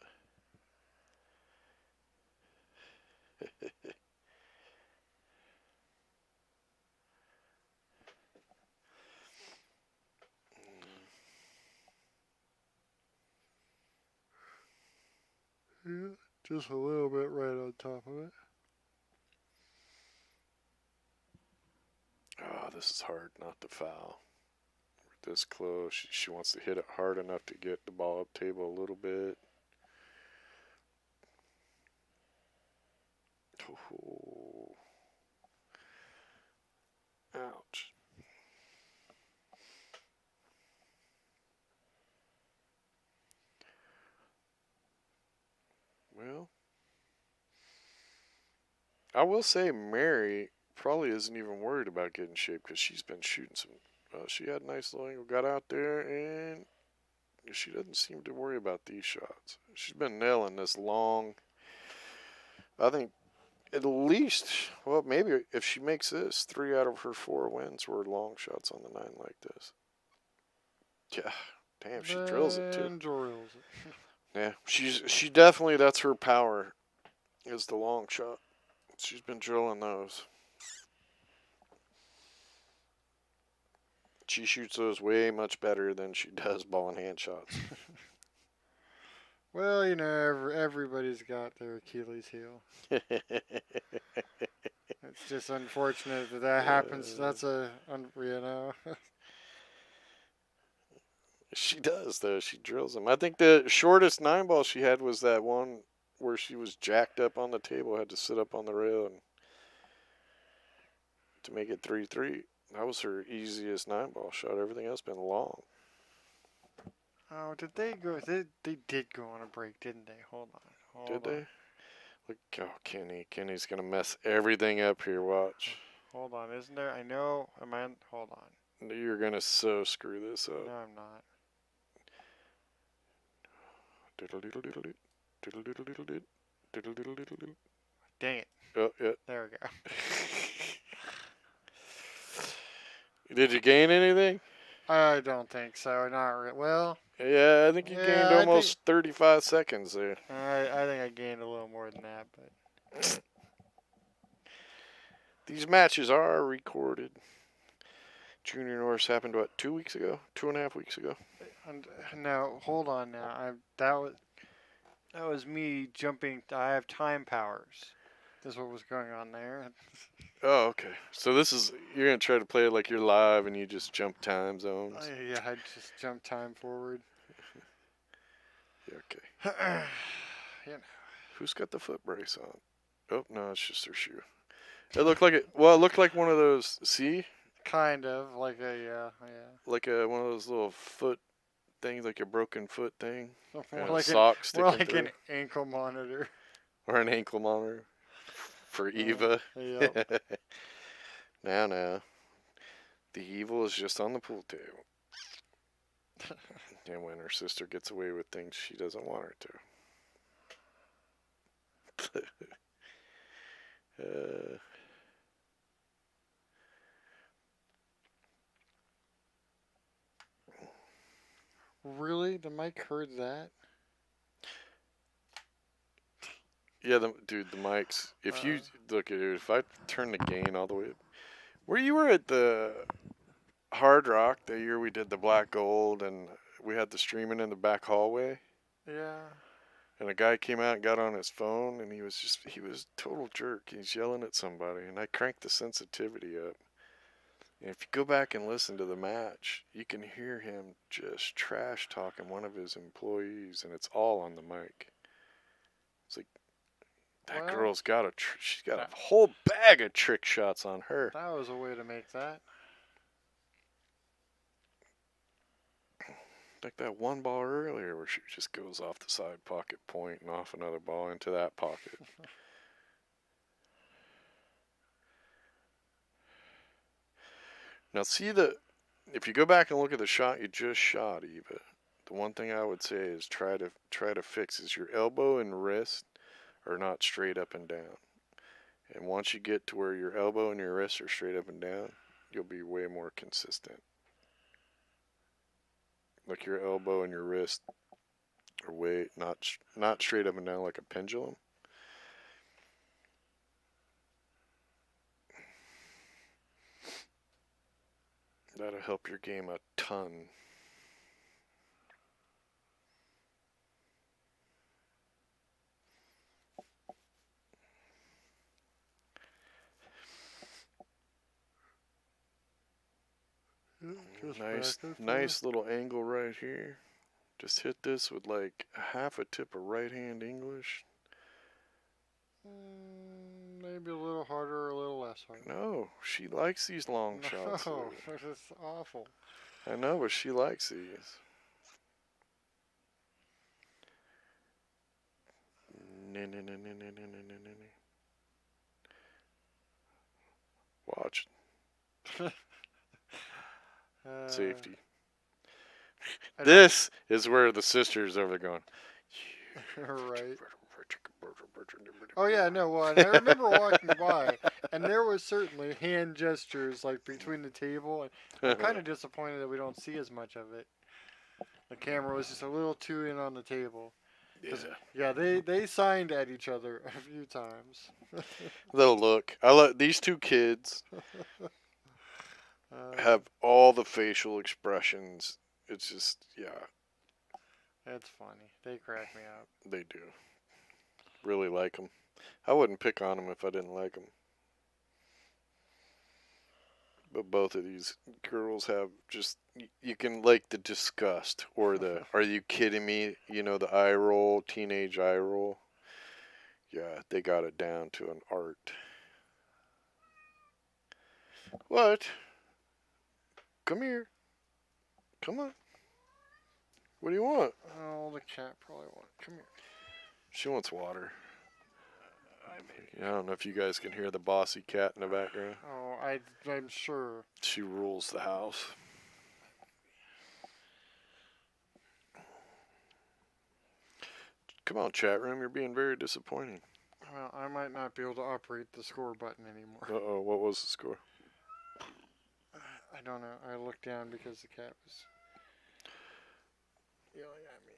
Yeah, just a little bit right on top of it. Oh, this is hard not to foul. We're this close. She wants to hit it hard enough to get the ball up table a little bit. Oh. Ouch. Well, I will say Mary probably isn't even worried about getting shape because she's been shooting some. She had a nice little angle, got out there, and she doesn't seem to worry about these shots. She's been nailing this long. I think at least, well, maybe if she makes this, 3 out of her 4 wins were long shots on the 9 like this. Yeah, damn, she drills it too. Drills it. Yeah, she definitely, that's her power, is the long shot. She's been drilling those. She shoots those way much better than she does ball and hand shots. Well, you know, everybody's got their Achilles heel. It's just unfortunate that happens. That's you know. She does, though. She drills them. I think the shortest 9 ball she had was that one where she was jacked up on the table, had to sit up on the rail and to make it 3-3. That was her easiest 9 ball shot. Everything else been long. Oh, did they go? They did go on a break, didn't they? Hold on. Did they? Look, oh, Kenny. Kenny's going to mess everything up here. Watch. Hold on. Isn't there? I know. Hold on. You're going to so screw this up. No, I'm not. Dang it. Oh, yeah. There we go. Did you gain anything? I don't think so. Not well. Yeah, I think you gained Yeah, almost 35 seconds there. I think I gained a little more than that, but These matches are recorded. Junior Norris happened, what, 2 weeks ago? 2.5 weeks ago? and, no, hold on now. That was me jumping. I have time powers. That's what was going on there. Oh, okay. So you're going to try to play it like you're live and you just jump time zones? Yeah, I just jumped time forward. Yeah, okay. You know, Who's got the foot brace on? Oh, no, it's just her shoe. It looked like it looked like one of those, see? kind of like a yeah. Like one of those little foot things, like a broken foot thing. More And like a sock more sticking like through. an ankle monitor. Or an ankle monitor for Eva. Yep. Now. The evil is just on the pool table. And when her sister gets away with things she doesn't want her to. Really? The mic heard that? Yeah, dude, the mics. If you look at it, if I turn the gain all the way up. Where you were at the Hard Rock the year we did the Black Gold and we had the streaming in the back hallway. Yeah. And a guy came out and got on his phone and he was total jerk. He's yelling at somebody and I cranked the sensitivity up. And if you go back and listen to the match, you can hear him just trash talking one of his employees and it's all on the mic. It's like, that girl's got she's got a whole bag of trick shots on her. That was a way to make that. Like that one ball earlier where she just goes off the side pocket point and off another ball into that pocket. Now see if you go back and look at the shot you just shot, Eva, the one thing I would say is try to fix is your elbow and wrist are not straight up and down. And once you get to where your elbow and your wrist are straight up and down, you'll be way more consistent. Like your elbow and your wrist are way not straight up and down like a pendulum. That'll help your game a ton. Nice little angle right here. Just hit this with like half a tip of right hand English. Maybe a little harder or a little less hard. No, she likes these long shots. No, that's awful. I know, but she likes these. Watch. Safety. This is where the sisters over there going. Right. Oh yeah, no. Well, and I remember walking by, and there was certainly hand gestures like between the table. And I'm kind of disappointed that we don't see as much of it. The camera was just a little too in on the table. Yeah, they signed at each other a few times. They'll look. These two kids have all the facial expressions. It's just, yeah. It's funny. They crack me up. They do. Really like them. I wouldn't pick on them if I didn't like them. But both of these girls have just, you can like the disgust or the, are you kidding me? You know, the eye roll, teenage eye roll. Yeah, they got it down to an art. What? Come here. Come on. What do you want? Oh, the cat probably wants. Come here. She wants water. I don't know if you guys can hear the bossy cat in the background. Oh, I'm sure. She rules the house. Come on, chat room. You're being very disappointing. Well, I might not be able to operate the score button anymore. Uh-oh. What was the score? I don't know. I looked down because the cat was yelling at me.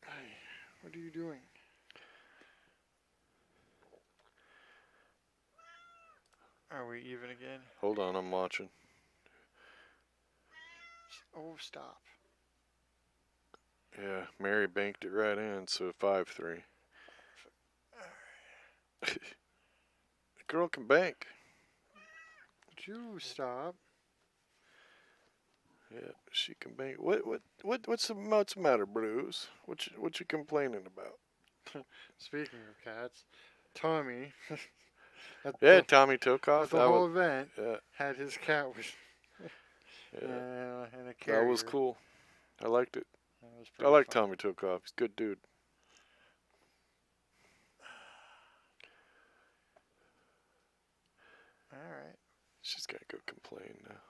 Hey, what are you doing? Are we even again? Hold on, I'm watching. Oh, stop. Yeah, Mary banked it right in, so 5-3. The girl can bank. Would you stop? Yeah, she can bank. What's the matter, Bruce? What you complaining about? Speaking of cats, Tommy. Yeah, Tommy Tokoff. At the whole event, yeah, had his cat with yeah, in a carrier. that was cool. I liked it. That was I pretty like fun. Tommy Tokoff. He's a good dude. All right. She's gotta go complain now.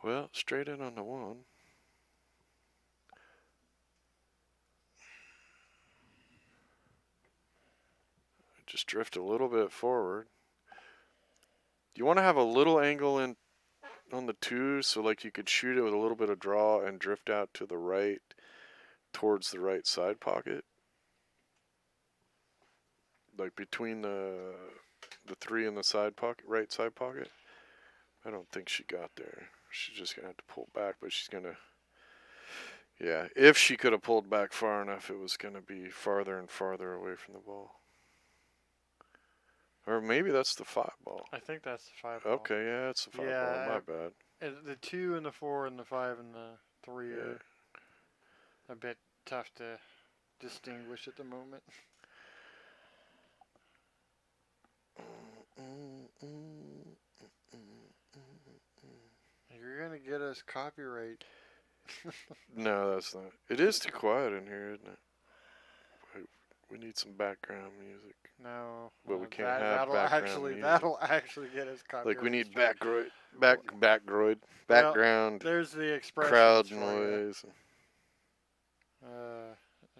Well, straight in on the one. Just drift a little bit forward. You want to have a little angle in on the two, so like you could shoot it with a little bit of draw and drift out to the right, towards the right side pocket. Like between the 3 and the side pocket, right side pocket. I don't think she got there. She's just gonna have to pull back, but she's gonna. Yeah, if she could have pulled back far enough, it was gonna be farther and farther away from the ball. Or maybe that's the 5 ball. I think that's the 5 ball. Okay, yeah, it's the 5 ball. My bad. The 2 and the 4 and the 5 and the 3 are a bit tough to distinguish at the moment. You're gonna get us copyright. No, that's not. It is too quiet in here, isn't it? We need some background music. No, But we can't have that'll background music. That'll actually get us copyright. Like we need strike. background, There's the expression. crowd noise.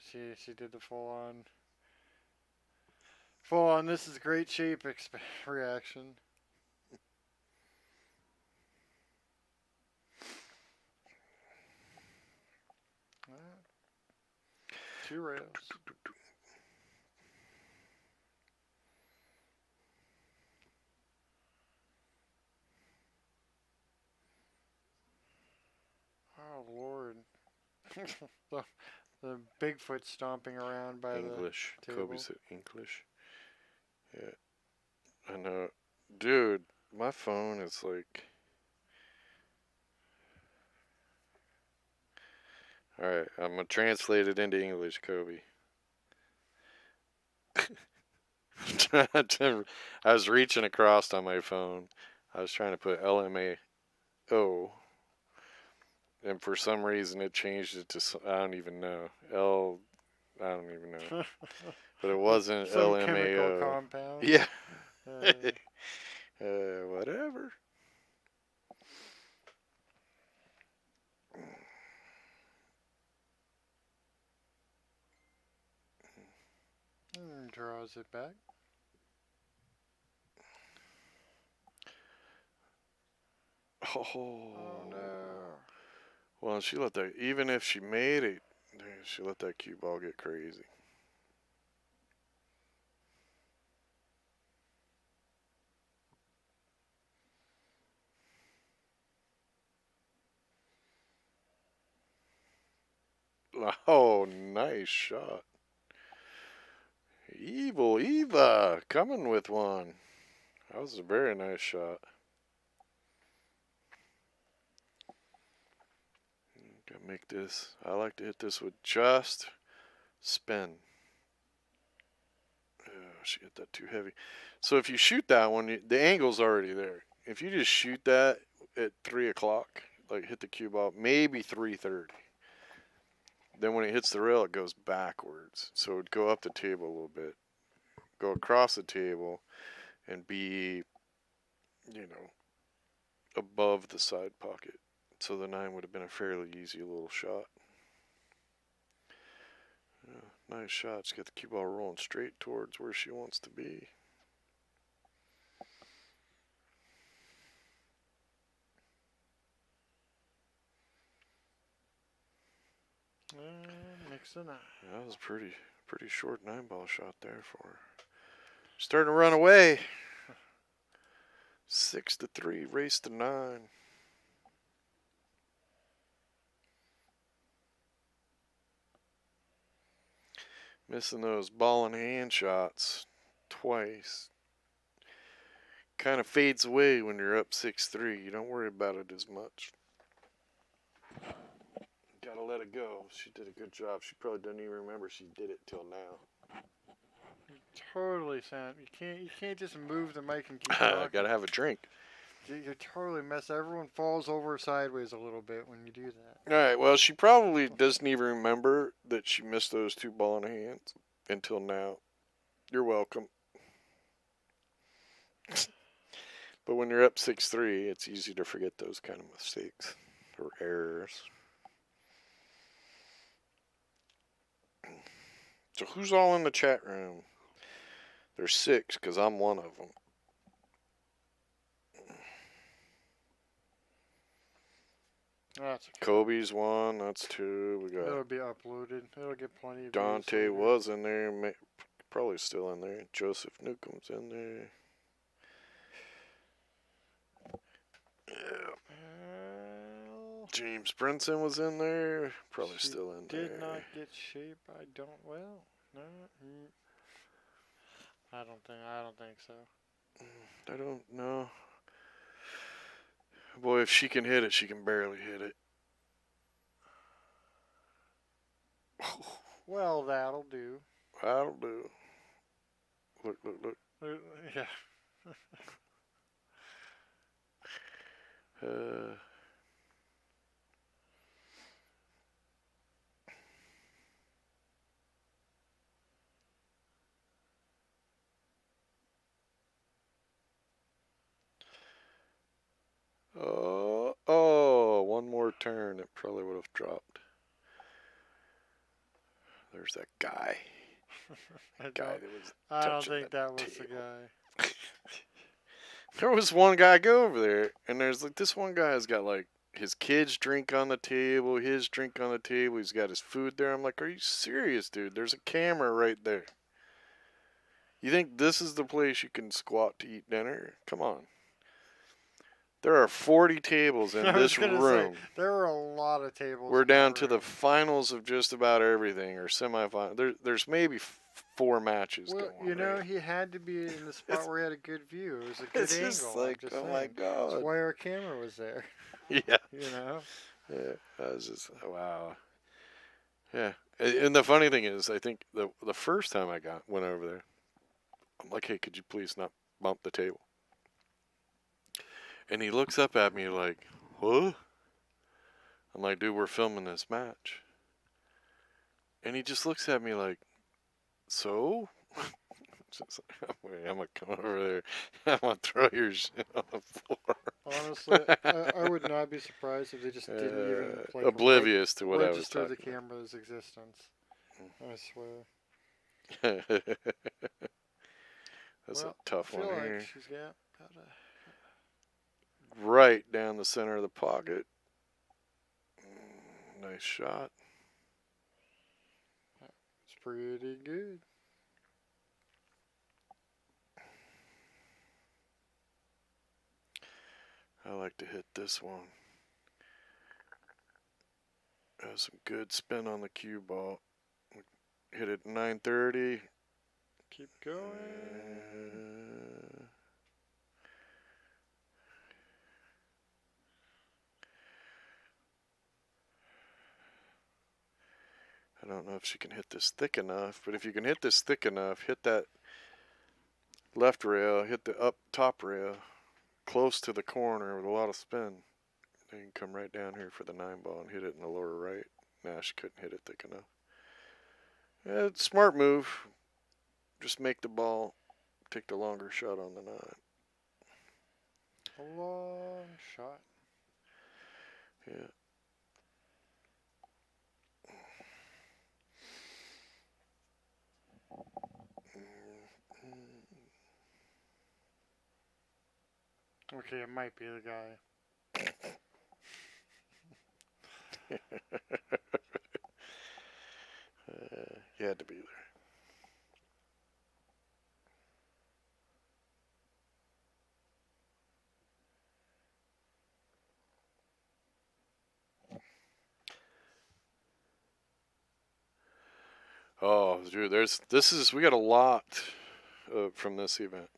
She did the full on. This is great shape reaction. Two rails. Oh Lord. the Bigfoot stomping around by English. the table. Kobe said English. Yeah. I know. Dude, my phone is like. Alright, I'm going to translate it into English, Kobe. I was reaching across on my phone. I was trying to put LMAO. And for some reason it changed it to, I don't even know. I don't even know. But it wasn't Some LMAO. chemical compound. Yeah. Whatever. Draws it back. Oh no. Well, she let that, even if she made it, she let that cue ball get crazy. Oh, nice shot. Evil Eva coming with one. That was a very nice shot. Gotta make this. I like to hit this with just spin. She hit that too heavy. So if you shoot that one, the angle's already there. If you just shoot that at 3 o'clock, like hit the cue ball, maybe 3:30. Then when it hits the rail, it goes backwards. So it would go up the table a little bit, go across the table, and be, above the side pocket. So the 9 would have been a fairly easy little shot. Yeah, nice shot. Just get the cue ball rolling straight towards where she wants to be. 6-9. That was a pretty short 9-ball shot there for her. Starting to run away. 6-3, race to 9. Missing those ball in hand shots twice. Kind of fades away when you're up 6-3. You don't worry about it as much. Gotta let it go. She did a good job. She probably doesn't even remember she did it till now. Totally, Sam. You can't just move the mic and keep talking. Gotta have a drink. You're totally messed. Everyone falls over sideways a little bit when you do that. All right. Well, she probably doesn't even remember that she missed those 2 ball in hands until now. You're welcome. But when you're up 6-3, it's easy to forget those kind of mistakes or errors. So who's all in the chat room? There's 6 because I'm one of them. That's okay. Kobe's 1. That's 2. We got It'll be uploaded. It'll get plenty of views Dante later. was in there. Probably still in there. Joseph Newcomb's in there. Yeah. James Brinson was in there. Probably She still in there. did not get shape. I don't. Well, no. I don't think so. I don't know. Boy, if she can hit it, she can barely hit it. Well, that'll do. That'll do. Look. Yeah. One more turn. It probably would have dropped. There's that guy. I That don't was think that was table. the guy. There was one guy go over there, and there's like this one guy has got like his kids' drink on the table, his drink on the table. He's got his food there. I'm like, are you serious, dude? There's a camera right there. You think this is the place you can squat to eat dinner? Come on. There are 40 tables in this room. Say, there are a lot of tables. We're in down that to the room. finals of just about everything, or semifinal. There's maybe 4 matches Well, going. you know, right? he had to be in the spot where he had a good view. It was a good It's angle. just like, I'm just oh saying. my god. That's why our camera was there. Yeah. You know. Yeah. I was just wow. Yeah. And the funny thing is, I think the first time I went over there, I'm like, hey, could you please not bump the table? And he looks up at me like, what? I'm like, dude, we're filming this match. And he just looks at me like, so? Just like, wait, I'm going to come over there. I'm going to throw your shit on the floor. Honestly, I would not be surprised if they just didn't even like oblivious to what I was register talking the camera's existence. I swear. about. That's Well, a tough I one feel like here. she's got Right down the center of the pocket. Nice shot. It's pretty good. I like to hit this one. Has some good spin on the cue ball. Hit it 930. Keep going. I don't know if she can hit this thick enough, but if you can hit this thick enough, hit that left rail, hit the up top rail, close to the corner with a lot of spin. Then you can come right down here for the 9-ball and hit it in the lower right. Nah, she couldn't hit it thick enough. Yeah, it's a smart move. Just make the ball take the longer shot on the 9. A long shot. Yeah. Okay, it might be the guy. had to be there. Oh, dude, we got a lot from this event.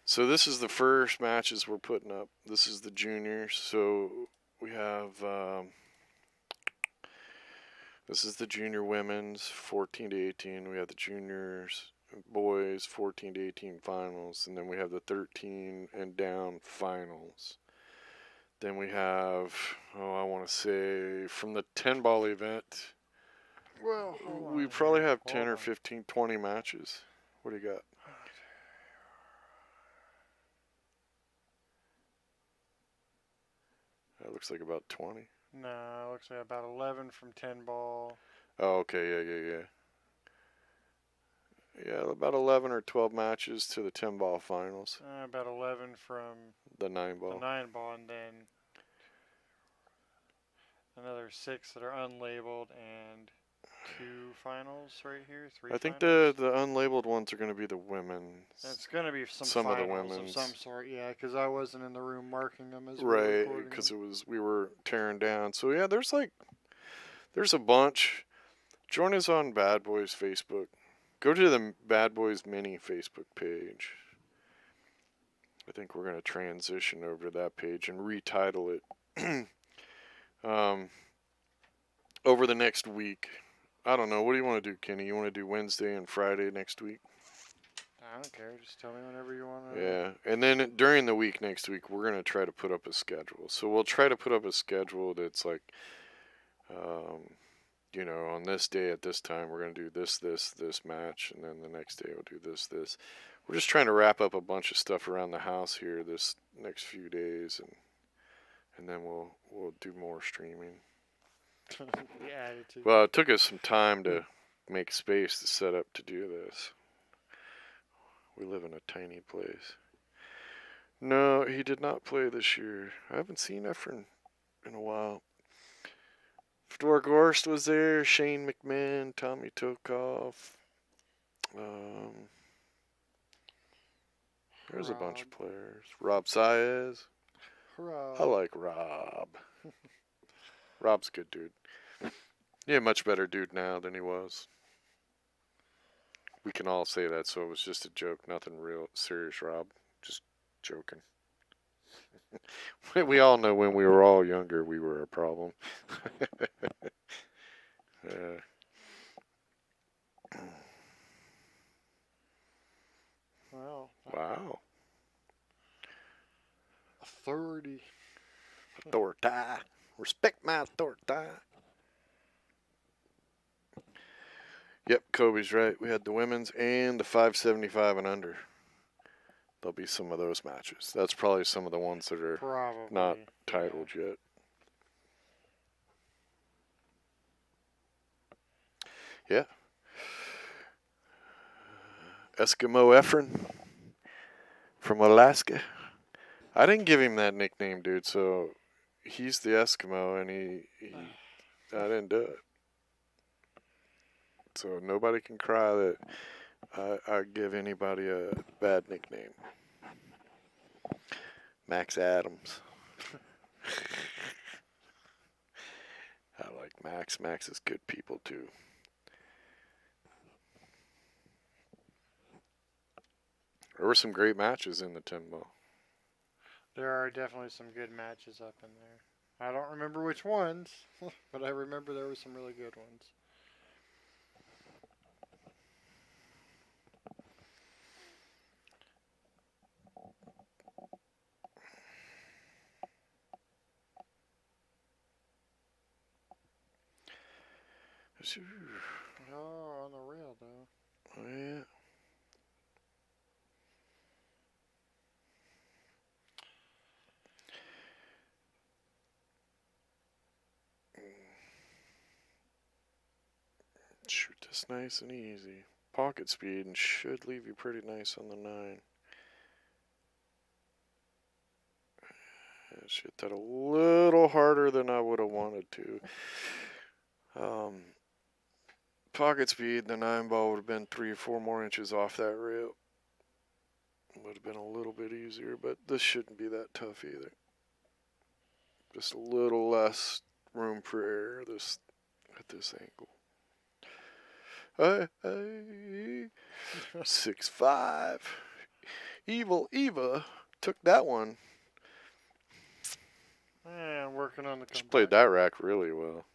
So this is the first matches we're putting up. This is the juniors. So we have, this is the junior women's 14 to 18. We have the juniors boys 14 to 18 finals. And then we have the 13 and down finals. Then we have, I want to say from the 10 ball event, Well, we probably have 10 or 15, 20 matches. What do you got? That looks like about 20. No, it looks like about 11 from 10 ball. Oh, okay, yeah. Yeah, about 11 or 12 matches to the 10 ball finals. About 11 from The 9 ball. the 9 ball, and then another 6 that are unlabeled, and 2 finals right here. 3 I think finals. the unlabeled ones are going to be the women. It's going to be some of the finals women's. of some sort, yeah, because I wasn't in the room marking them as Right, because we were tearing down. So yeah, there's a bunch. Join us on Bad Boys Facebook. Go to the Bad Boys Mini Facebook page. I think we're going to transition over to that page and retitle it over the next week. I don't know. What do you want to do, Kenny? You want to do Wednesday and Friday next week? I don't care. Just tell me whenever you want to. Yeah. And then during the week next week, we're going to try to put up a schedule. So we'll try to put up a schedule that's like, on this day at this time, we're going to do this match. And then the next day, we'll do this. We're just trying to wrap up a bunch of stuff around the house here this next few days. And then we'll do more streaming. The attitude. Well, it took us some time to make space to set up to do this. We live in a tiny place. No, he did not play this year. I haven't seen Efren in a while. Fedor Gorst was there, Shane McMahon, Tommy Tokov. There's a bunch of players. Rob Saez. I like Rob. Rob's a good dude. Yeah, much better dude now than he was. We can all say that, so it was just a joke. Nothing real serious, Rob. Just joking. We all know when we were all younger, we were a problem. Well. Wow. Authority. Authority. Respect my authority. Yep, Kobe's right. We had the women's and the 575 and under. There'll be some of those matches. That's probably some of the ones that are Probably not titled yet. Yeah. Eskimo Efren from Alaska. I didn't give him that nickname, dude, so he's the Eskimo, and I didn't do it. So nobody can cry that I give anybody a bad nickname. Max Adams. I like Max. Max is good people, too. There were some great matches in the 10 ball. There are definitely some good matches up in there. I don't remember which ones, but I remember there were some really good ones. Oh, on the rail, though. Oh, yeah. Shoot this nice and easy. Pocket speed and should leave you pretty nice on the 9. Shit that a little harder than I would have wanted to. Pocket speed, the 9 ball would have been 3 or 4 more inches off that rail. Would have been a little bit easier, but this shouldn't be that tough either. Just a little less room for error at this angle. 6-5. Evil Eva took that one. Yeah, I'm working on the She comeback. played that rack really well.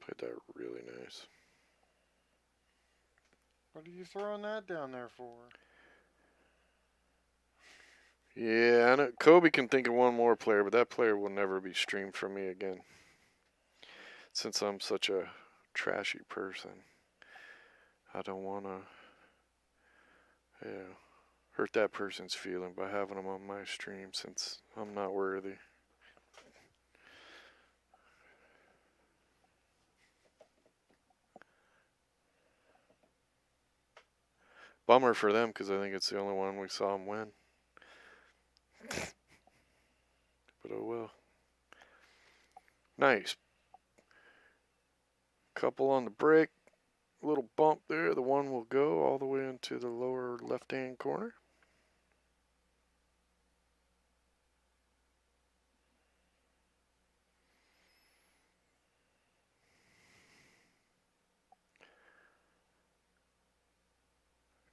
Played that really nice. What are you throwing that down there for? Yeah, I know Kobe can think of one more player, but that player will never be streamed for me again. Since I'm such a trashy person, I don't want to hurt that person's feeling by having them on my stream since I'm not worthy. Bummer for them because I think it's the only one we saw him win. But oh well. Nice. Couple on the break. Little bump there. The one will go all the way into the lower left-hand corner.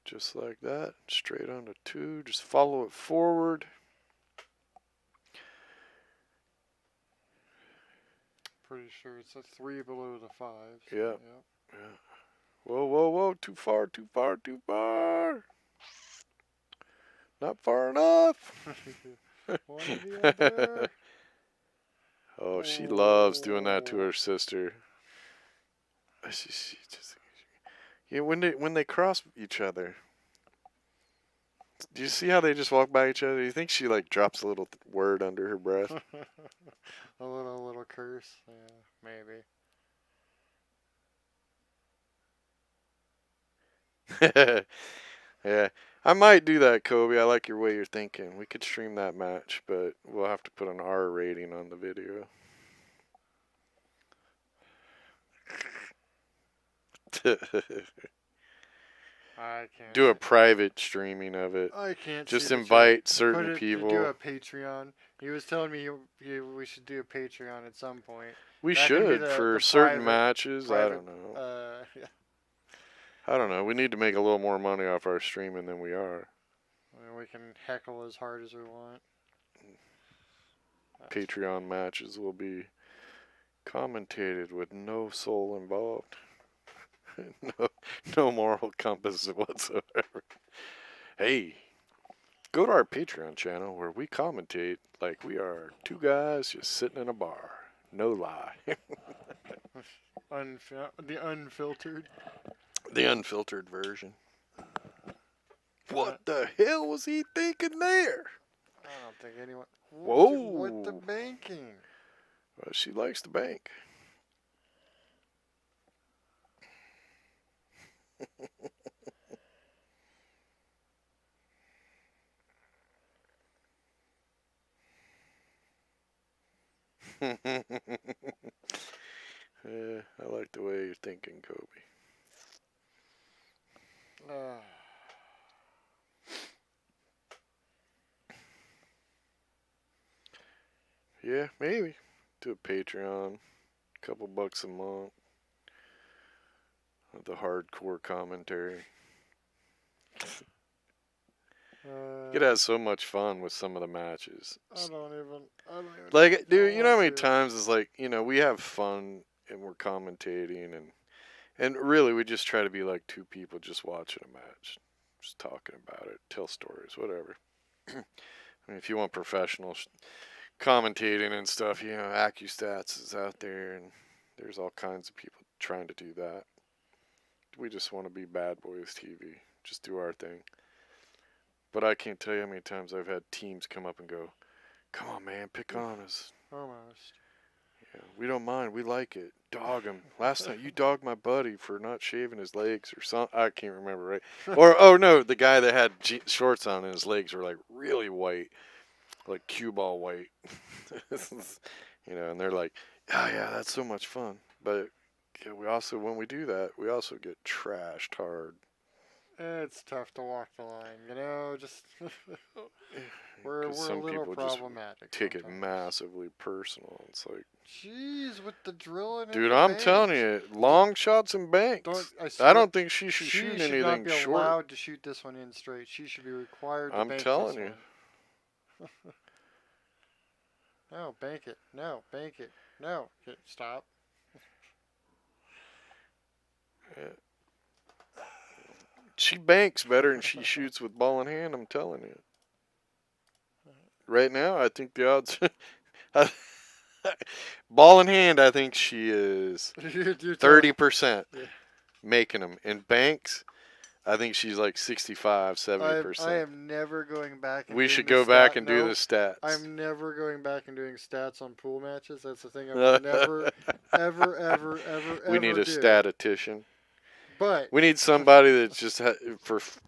Just like that. Straight onto 2. Just follow it forward. Pretty sure it's a 3 below the 5. So, Yeah. Yeah. Whoa, whoa, whoa. Too far, too far, too far. Not far enough. One to the other. Oh, she loves doing that to her sister. She just, yeah, when they cross each other. Do you see how they just walk by each other? Do you think she like drops a little word under her breath? A little curse. Yeah, maybe. Yeah, I might do that, Kobe. I like your way you're thinking. We could stream that match, but we'll have to put an R rating on the video. I can't. Do a private streaming of it. I can't. Just see the invite chat. certain Put it, people. Do a Patreon. He was telling me we should do a Patreon at some point. We That can be should the- for the certain private- matches. I private, don't know. Yeah. I don't know. We need to make a little more money off our streaming than we are. We can heckle as hard as we want. Patreon matches will be commentated with no soul involved. no moral compass whatsoever. Hey, go to our Patreon channel where we commentate like we are 2 guys just sitting in a bar. No lie. The unfiltered. The unfiltered version. What the hell was he thinking there? I don't think anyone. Whoa. What the banking? Well, she likes to bank. Yeah, I like the way you're thinking, Kobe. Yeah, maybe. Do a Patreon. Couple bucks a month. With the hardcore commentary. It has so much fun with some of the matches. I don't even. Like, dude, you know how many want to. times it's like, we have fun and we're commentating and really we just try to be like 2 people just watching a match, just talking about it, tell stories, whatever. I mean, if you want professional commentating and stuff, AccuStats is out there and there's all kinds of people trying to do that. We just want to be Bad Boys TV, just do our thing. But I can't tell you how many times I've had teams come up and go, "Come on, man, pick on us." Almost. Yeah, we don't mind. We like it. Dog him. Last night you dogged my buddy for not shaving his legs or something. I can't remember, right? Or, oh no, the guy that had shorts on and his legs were like really white, like cue ball white. And they're like, oh yeah, that's so much fun. But yeah, we also, when we do that, we also get trashed hard. It's tough to walk the line, just we're 'Cause a some little people just problematic. take it sometimes. massively personal. It's like, Jeez, with the drilling. dude, and the I'm telling bangs. you, long shots and banks. I I swear, don't think she should she shoot should anything not be short. allowed to shoot this one in straight. She should be required to I'm bank telling this you. one. No, bank it. No, bank it. No, okay, stop. Yeah. She banks better than she shoots with ball in hand, I'm telling you. Right now, I think the odds... ball in hand, I think she is You're 30% Yeah. making them. In banks, I think she's like 65, 70%. I am never going back. And We doing should the go back stat- and do no, the stats. I'm never going back and doing stats on pool matches. That's the thing I would never, ever We need a do. statistician. But We need somebody that's just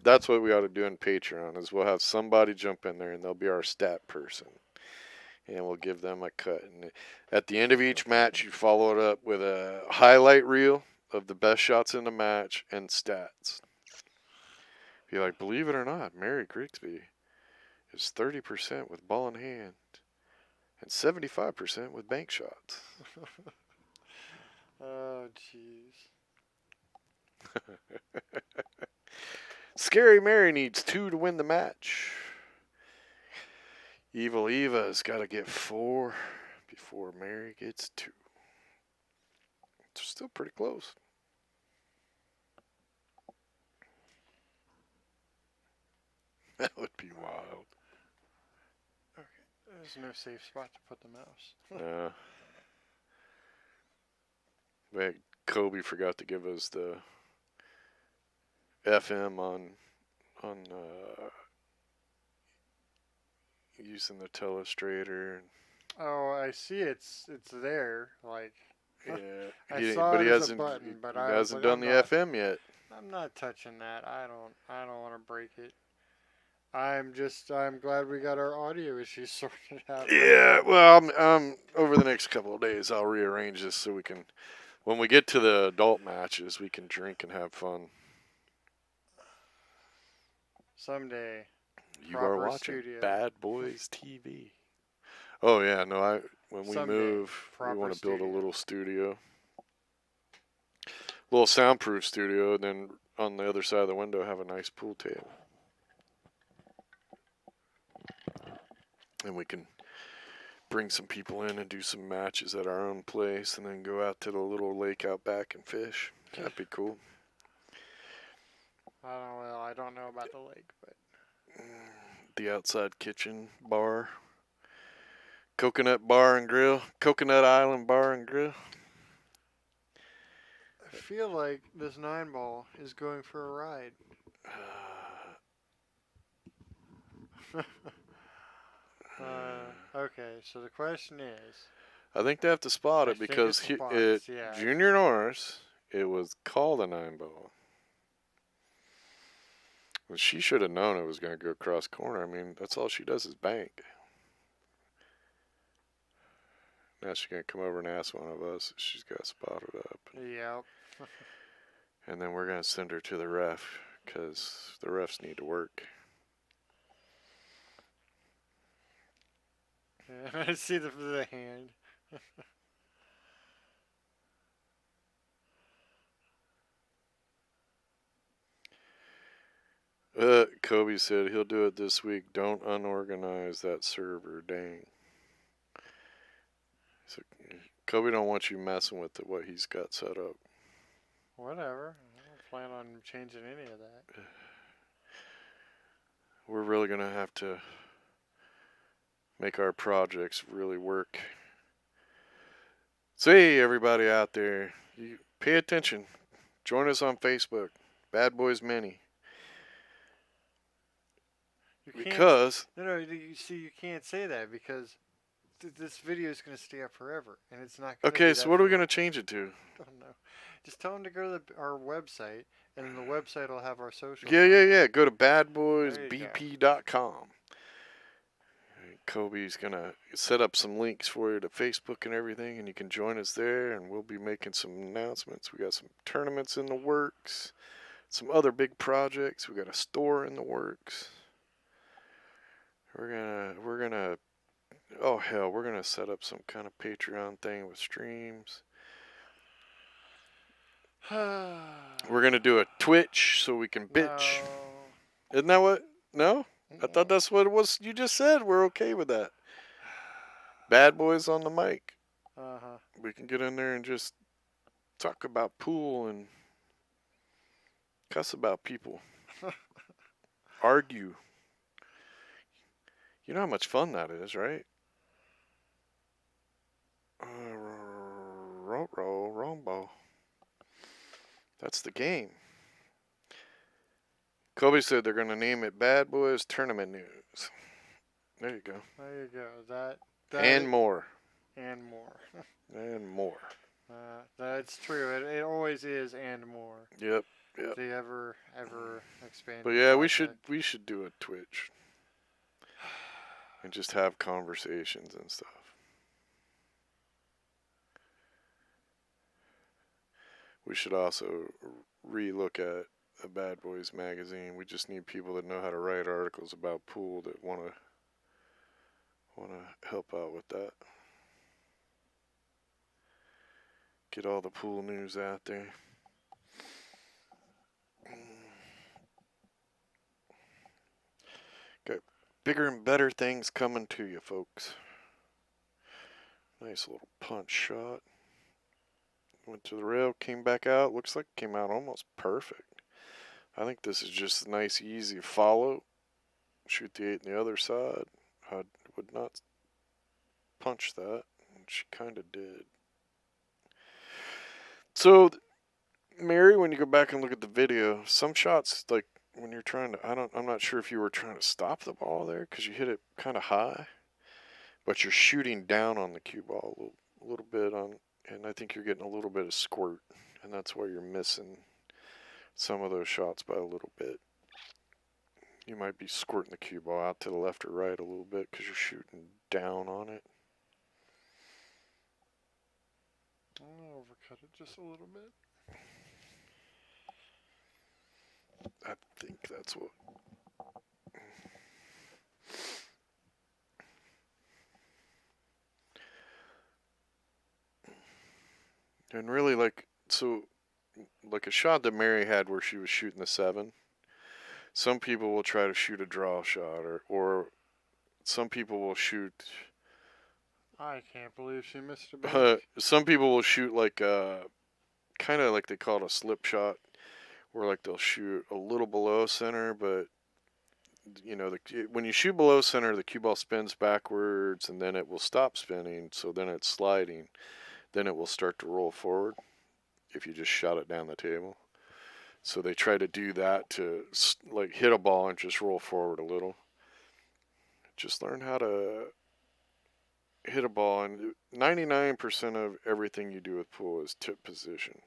that's what we ought to do in Patreon is we'll have somebody jump in there and they'll be our stat person, and we'll give them a cut. And at the end of each match, you follow it up with a highlight reel of the best shots in the match and stats. Be like, believe it or not, Mary Grigsby is 30% with ball in hand and 75% with bank shots. oh jeez. Scary Mary needs 2 to win the match. Evil Eva's got to get 4 before Mary gets 2. It's still pretty close. That would be wild. There's no safe spot to put the mouse. But Kobe forgot to give us the FM on using the telestrator. Oh, I see. It's there. Like Yeah, I saw but it he as a hasn't. button, but he I was hasn't like, done the I'm not- FM yet. I'm not touching that. I don't want to break it. I'm glad we got our audio issues sorted out. Yeah, well, I'm over the next couple of days, I'll rearrange this so we can, when we get to the adult matches, we can drink and have fun. Someday. You are Proper watching studio. Bad Boys TV. Oh yeah, no, when we Someday, move, we proper want to build a studio. little studio, little soundproof studio, and then on the other side of the window have a nice pool table, and we can bring some people in and do some matches at our own place, and then go out to the little lake out back and fish. That'd be cool. I don't know about the lake, but The outside kitchen bar. Coconut Bar and Grill. Coconut Island Bar and Grill. I feel like this 9-ball is going for a ride. Okay, so the question is, I think they have to spot I it think because it's spots, yeah. Junior Norris, it was called a 9-ball. Well, she should have known it was going to go cross corner. I mean, that's all she does is bank. Now she's going to come over and ask one of us if she's got spotted up. yep. And then we're going to send her to the ref because the refs need to work. Yeah, I see the hand. Kobe said he'll do it this week. Don't unorganize that server, dang. So Kobe don't want you messing with what he's got set up. Whatever. I don't plan on changing any of that. We're really going to have to make our projects really work. So hey, everybody out there, you pay attention. Join us on Facebook, Bad Boys Mini. You can't, Because no, you see, you can't say that because this video is gonna stay up forever, and it's not gonna. Okay, Be so that what are we fun. gonna change it to? I don't know. Just tell them to go to our website, and then the website will have our socials. Yeah, on yeah, it. yeah. Go to There you go. badboysbp.com. Kobe's gonna set up some links for you to Facebook and everything, and you can join us there. And we'll be making some announcements. We got some tournaments in the works, some other big projects. We got a store in the works. We're gonna. Oh hell, we're gonna set up some kind of Patreon thing with streams. We're gonna do a Twitch so we can bitch. No. Isn't that what? No? I thought Mm-mm. that's what it was. You just said we're okay with that. Bad boys on the mic. Uh-huh. We can get in there and just talk about pool and cuss about people. Argue. You know how much fun that is, right? Rombo. That's the game. Kobe said they're going to name it Bad Boys Tournament News. There you go. There you go. And more. And more. And more. That's true. It always is and more. Yep. Yep. The ever expanding. But yeah, project. we should do a Twitch and just have conversations and stuff. We should also relook at a Bad Boys magazine. We just need people that know how to write articles about pool that want to help out with that. Get all the pool news out there. Got bigger and better things coming to you, folks. Nice little punch shot. Went to the rail, came back out. Looks like it came out almost perfect. I think this is just a nice, easy follow. Shoot the 8 on the other side. I would not punch that. And she kind of did. So, Mary, when you go back and look at the video, some shots, like when you're trying to, I'm not sure if you were trying to stop the ball there because you hit it kind of high, but you're shooting down on the cue ball a little bit on, and I think you're getting a little bit of squirt, and that's why you're missing some of those shots by a little bit. You might be squirting the cue ball out to the left or right a little bit because you're shooting down on it. I'll overcut it just a little bit. I think that's what. And really, like a shot that Mary had where she was shooting the 7. Some people will try to shoot a draw shot, or some people will shoot. I can't believe she missed a bit. Some people will shoot like kind of like they call it a slip shot, where like they'll shoot a little below center, but you know, when you shoot below center, the cue ball spins backwards, and then it will stop spinning. So then it's sliding. Then it will start to roll forward if you just shot it down the table. So they try to do that to like hit a ball and just roll forward a little. Just learn how to hit a ball, and 99% of everything you do with pool is tip position.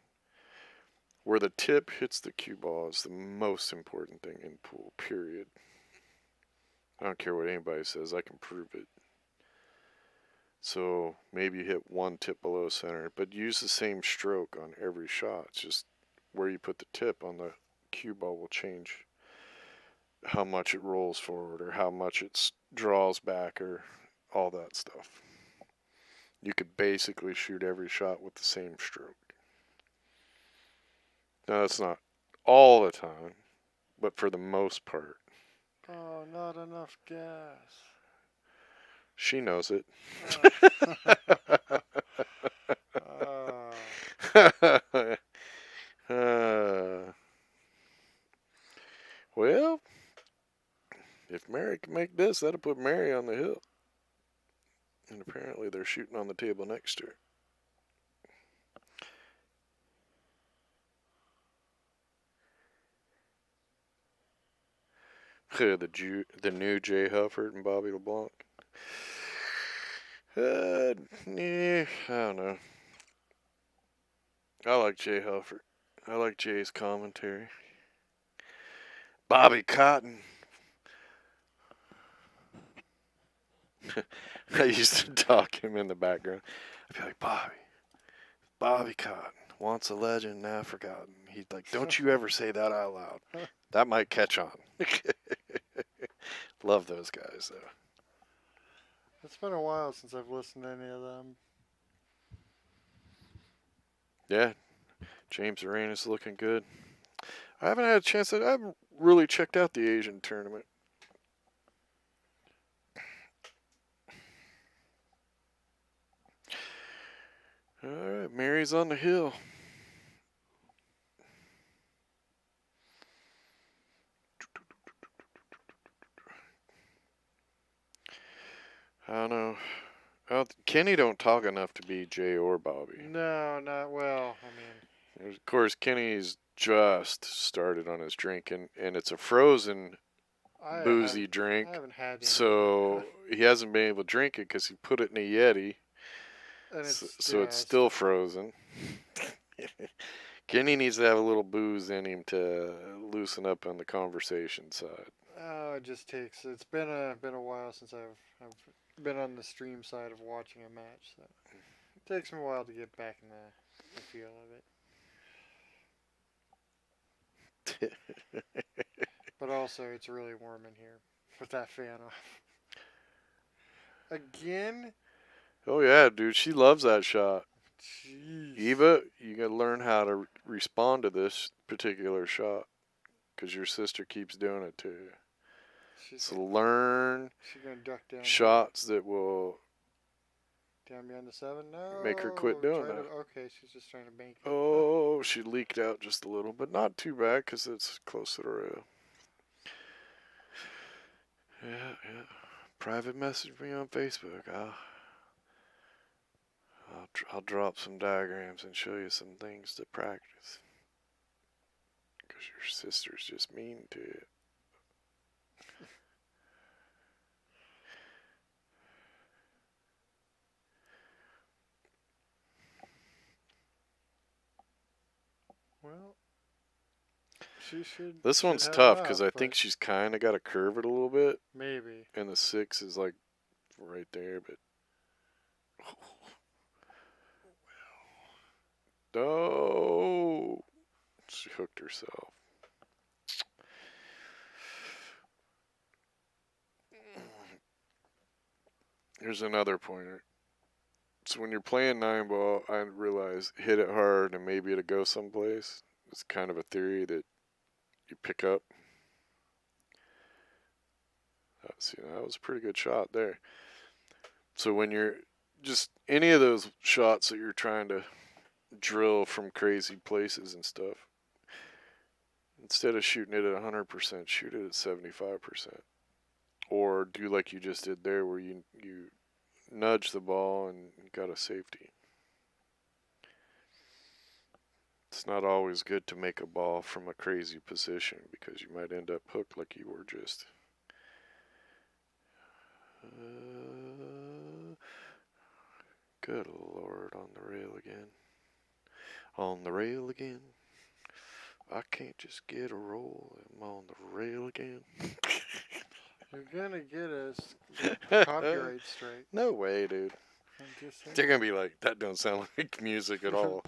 Where the tip hits the cue ball is the most important thing in pool, period. I don't care what anybody says, I can prove it. So maybe you hit one tip below center, but use the same stroke on every shot. It's just where you put the tip on the cue ball will change how much it rolls forward or how much it draws back or all that stuff. You could basically shoot every shot with the same stroke. Now that's not all the time, but for the most part. Oh, not enough gas. She knows it. Well, if Mary can make this, that'll put Mary on the hill. And apparently they're shooting on the table next to her. The new Jay Hufford and Bobby LeBlanc. I don't know. I like Jay Helford. I like Jay's commentary. Bobby Cotton. I used to talk him in the background. I'd be like, Bobby Cotton, once a legend, now forgotten. He'd like, don't you ever say that out loud. That might catch on. Love those guys, though. It's been a while since I've listened to any of them. Yeah, James Arenas looking good. I haven't had a chance. I haven't really checked out the Asian tournament. All right, Mary's on the hill. I don't know. Kenny don't talk enough to be Jay or Bobby. No, not well. I mean, Of course, Kenny's just started on his drink, and it's a frozen boozy drink. I haven't had any. So he hasn't been able to drink it because he put it in a Yeti. And So it's still frozen. Kenny needs to have a little booze in him to loosen up on the conversation side. Oh, it just takes. It's been a while since I've been on the stream side of watching a match, so it takes me a while to get back in the feel of it. But also, it's really warm in here with that fan off. Again? Oh yeah, dude, she loves that shot. Jeez. Eva, you gotta learn how to respond to this particular shot, because your sister keeps doing it to you. So learn she's gonna duck down shots that will down beyond the 7. No. make her quit doing that. Okay, she's just trying to bank it. Oh, she leaked out just a little, but not too bad because it's close to the rail. Yeah. Private message me on Facebook. I'll drop some diagrams and show you some things to practice. Because your sister's just mean to you. Well, she should. This one's tough because I think she's kind of got to curve it a little bit. Maybe. And the 6 is like right there, but. Oh, she hooked herself. Here's another pointer. So when you're playing 9-ball, I realize hit it hard and maybe it'll go someplace. It's kind of a theory that you pick up. See, that was a pretty good shot there. So when you're just any of those shots that you're trying to drill from crazy places and stuff, instead of shooting it at 100%, shoot it at 75%. Or do like you just did there where you nudge the ball and got a safety. It's not always good to make a ball from a crazy position because you might end up hooked like you were just. Good Lord, on the rail again. On the rail again. I can't just get a roll. I'm on the rail again. You're gonna get us copyright strike. No way, dude. They're gonna be like, that don't sound like music at all.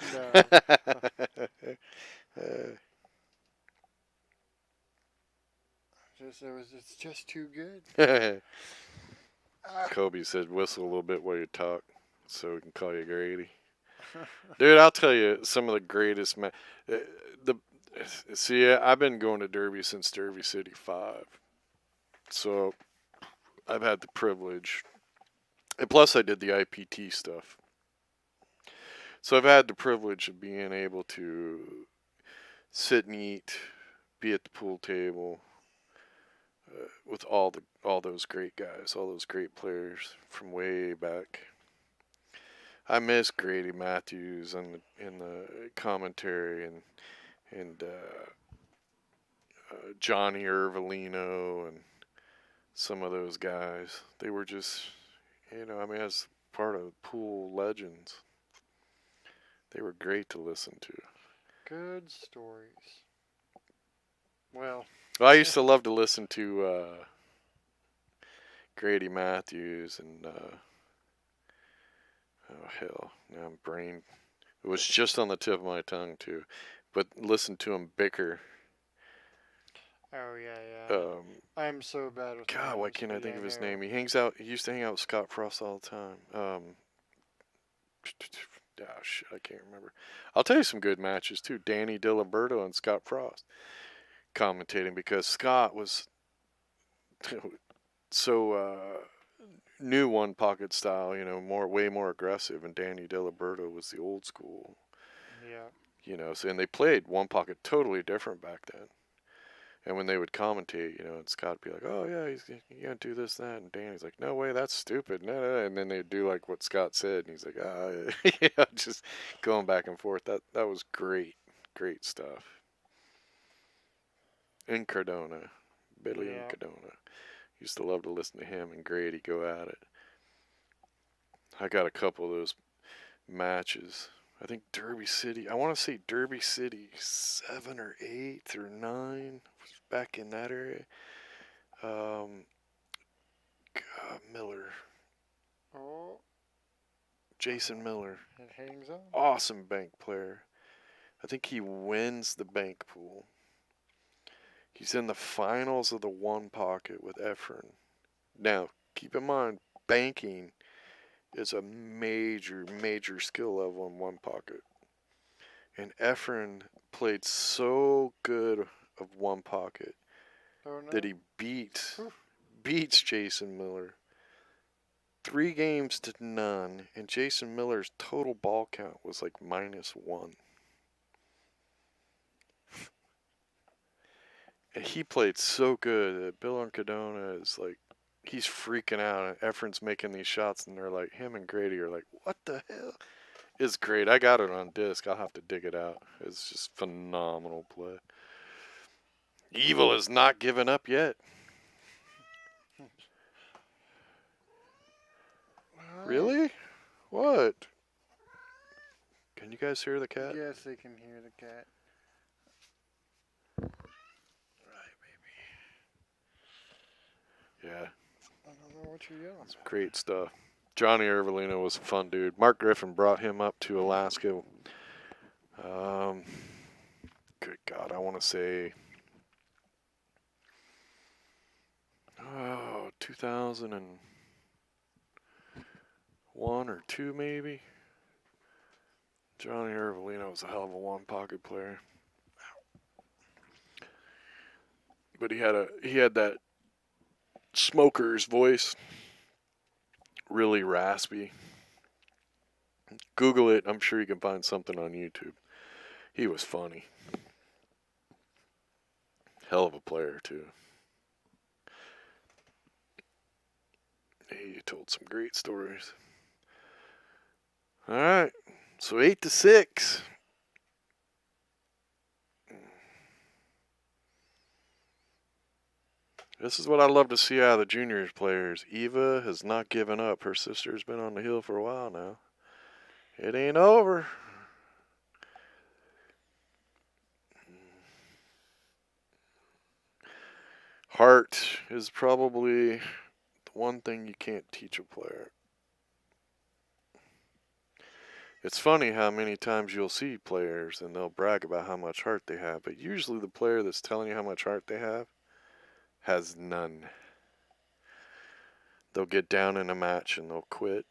It's just too good. Kobe said, whistle a little bit while you talk, so we can call you Grady. Dude, I'll tell you some of the greatest. See, I've been going to Derby since Derby City 5, so I've had the privilege. And plus, I did the IPT stuff. So I've had the privilege of being able to sit and eat, be at the pool table with all those great guys, all those great players from way back. I miss Grady Matthews in the commentary and Johnny Irvolino and some of those guys. They were just, I mean, I was part of Pool Legends. They were great to listen to. Good stories. Well, I used to love to listen to Grady Matthews and oh hell, now I'm brain. It was just on the tip of my tongue too, but listen to him bicker. oh yeah. I'm so bad with God, why names, can't I but think yeah, of his no. name? He hangs out. He used to hang out with Scott Frost all the time. Shit, I can't remember. I'll tell you some good matches too. Danny Diliberto and Scott Frost commentating because Scott was so new one pocket style, way more aggressive, and Danny Diliberto was the old school, Yeah. so, and they played one pocket totally different back then. And when they would commentate, and Scott would be like, "Oh yeah, he's gonna do this, that," and Danny's like, "No way, that's stupid." No. And then they'd do like what Scott said, and he's like, "Ah," just going back and forth. That was great stuff. In Cardona, Billy in Yeah. Cardona, used to love to listen to him and Grady go at it. I got a couple of those matches. I think Derby City. I want to say Derby City 7 or 8 or 9 was back in that area. Miller. Oh, Jason Miller. it hangs on. Awesome bank player. I think he wins the bank pool. He's in the finals of the one pocket with Efren. Now, keep in mind, banking is a major skill level in one pocket. And Efren played so good of one pocket that he beats Jason Miller 3 games to none, and Jason Miller's total ball count was like -1. And he played so good that Bill Uncadona is like, he's freaking out, and Efren's making these shots, and they're like, him and Grady are like, what the hell? It's great. I got it on disc. I'll have to dig it out. It's just phenomenal play. Evil is not giving up yet. Really? What? Can you guys hear the cat? Yes, they can hear the cat. Right, baby. Yeah. I don't know what you're yelling about. Great stuff. Johnny Ervelino was a fun dude. Mark Griffin brought him up to Alaska. Good God, I want to say, 2001 or 2 maybe. Johnny Ervelino was a hell of a one pocket player. But he had that smoker's voice, really raspy. Google it. I'm sure you can find something on YouTube. He was funny. Hell of a player too. He told some great stories. All right, so 8-6. This is what I love to see out of the juniors players. Eva has not given up. Her sister's been on the hill for a while now. It ain't over. Heart is probably the one thing you can't teach a player. It's funny how many times you'll see players and they'll brag about how much heart they have, but usually the player that's telling you how much heart they have has none. They'll get down in a match and they'll quit.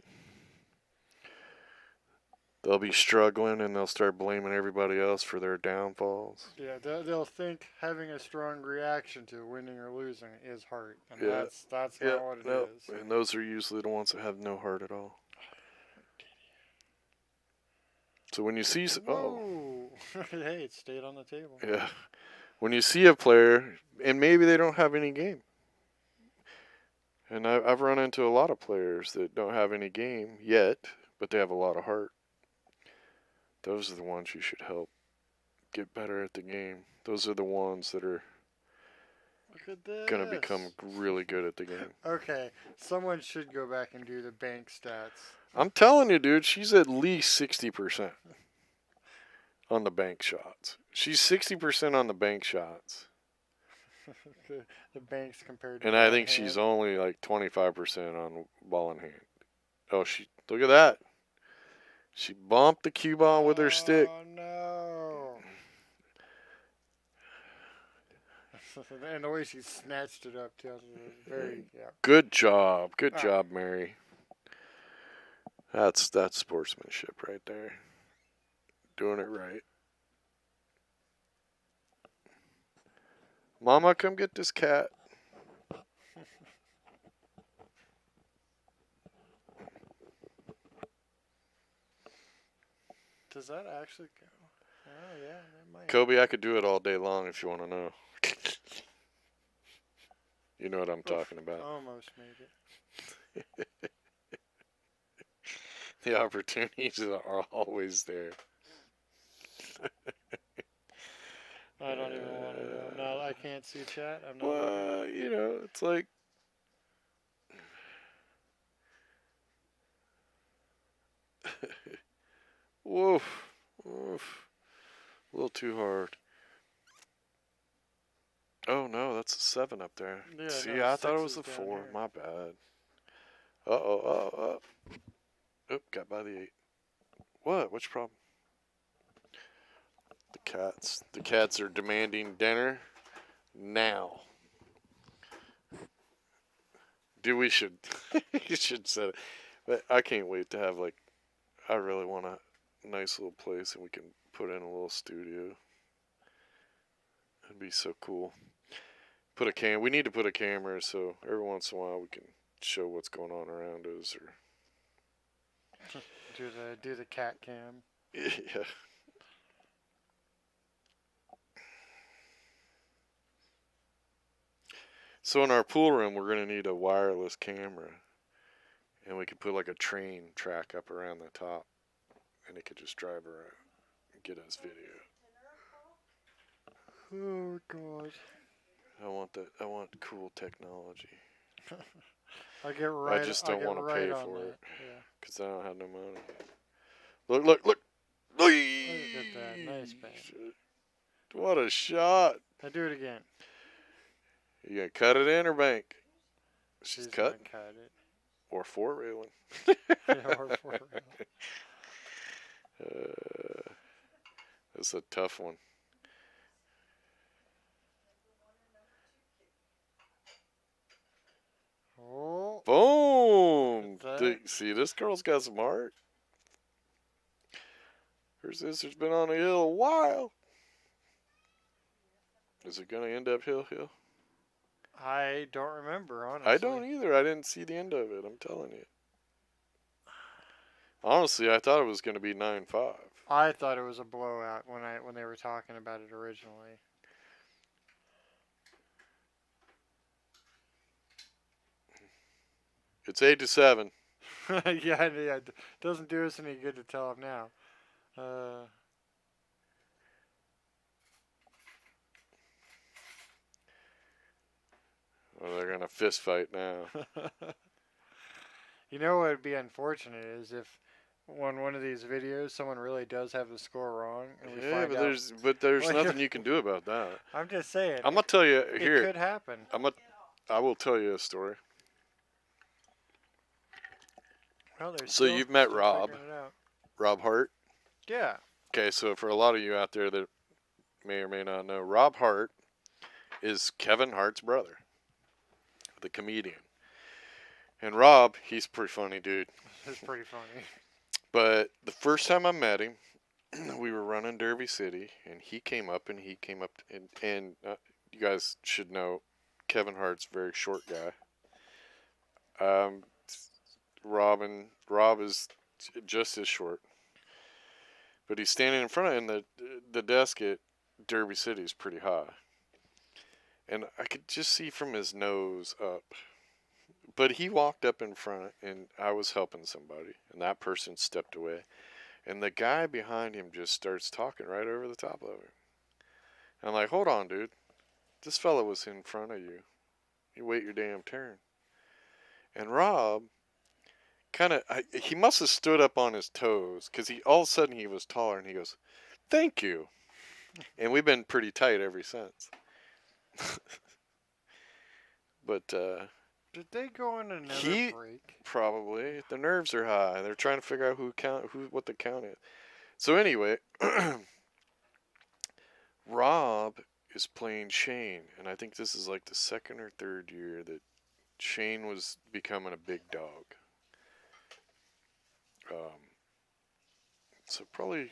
They'll be struggling and they'll start blaming everybody else for their downfalls. Yeah, they'll think having a strong reaction to winning or losing is heart, and Yeah. that's not what it is. And those are usually the ones that have no heart at all. So when you see, Hey, it stayed on the table. Yeah, when you see a player and maybe they don't have any game, and I've run into a lot of players that don't have any game yet, but they have a lot of heart. Those are the ones you should help get better at the game. Those are the ones that are at this. gonna become really good at the game. Okay, someone should go back and do the bank stats. I'm telling you, dude, she's at least 60% on the bank shots. She's 60% on the bank shots. the banks compared to And ball I in think she's hand. only like 25% on ball in hand. Oh, look at that. She bumped the cue ball with her stick. Oh no! And the way she snatched it up too, was very Good job. Good Ah. job, Mary. That's sportsmanship right there. Doing it right. Mama, come get this cat. Does that actually go? Oh yeah, that might. Kobe, I could do it all day long if you want to know. You know what I'm talking about. Almost made it. The opportunities are always there. I don't even want to know. No, I can't see chat. I'm not. Well, you know, it's like. Woof. Woof. A little too hard. Oh no, that's a 7 up there. Yeah, See, no, I thought it 6 was a is down 4. here. My bad. Uh-oh. Oop, got by the 8. What? What's your problem? The cats. The cats are demanding dinner now. Dude, we should. You should set it. But I can't wait to have, like, I really want a nice little place and we can put in a little studio. That'd be so cool. We need to put a camera so every once in a while we can show what's going on around us, or Do the cat cam. yeah. So in our pool room, we're gonna need a wireless camera, and we could put like a train track up around the top, and it could just drive around and get us video. Oh god. I want that. I want cool technology. I get right. I just don't want to pay on for that. it. Yeah. Because I don't have no money. Look. Look Look at that. Nice bang. What a shot. Now do it again. You gonna cut it in or bank? She's gonna cut. cut it. Or 4-railing. Yeah, or 4 That's a tough one. Oh. Boom! Look at that. See, this girl's got some heart. Her sister's been on the hill a while. Is it gonna end up hill? I don't remember, honestly. I don't either. I didn't see the end of it. I'm telling you. Honestly, I thought it was gonna be 9-5. I thought it was a blowout when they were talking about it originally. It's 8-7. yeah, it doesn't do us any good to tell them now. Well, they're gonna fist fight now. You know what would be unfortunate is if on one of these videos someone really does have the score wrong and we Yeah, find but out. there's Like, nothing you can do about that. I'm just saying. I'm gonna tell you it here. could happen. I will tell you a story. Well, they're So still- you've met still Rob. figuring it out. Rob Hart. Yeah. Okay, so for a lot of you out there that may or may not know, Rob Hart is Kevin Hart's brother, the comedian. And Rob, he's a pretty funny dude. It's pretty funny. But the first time I met him, we were running Derby City, and he came up, and you guys should know, Kevin Hart's a very short guy. Rob is just as short. But he's standing in front of him, and the desk at Derby City is pretty high. And I could just see from his nose up. But he walked up in front, and I was helping somebody, and that person stepped away. And the guy behind him just starts talking right over the top of him. And I'm like, hold on, dude. This fella was in front of you. You wait your damn turn. And Rob he must have stood up on his toes because all of a sudden he was taller and he goes, "Thank you." And we've been pretty tight ever since. But Did they go in another he break? probably the nerves are high. They're trying to figure out what the count is. So anyway, Rob is playing Shane, and I think this is like the second or third year that Shane was becoming a big dog. So probably,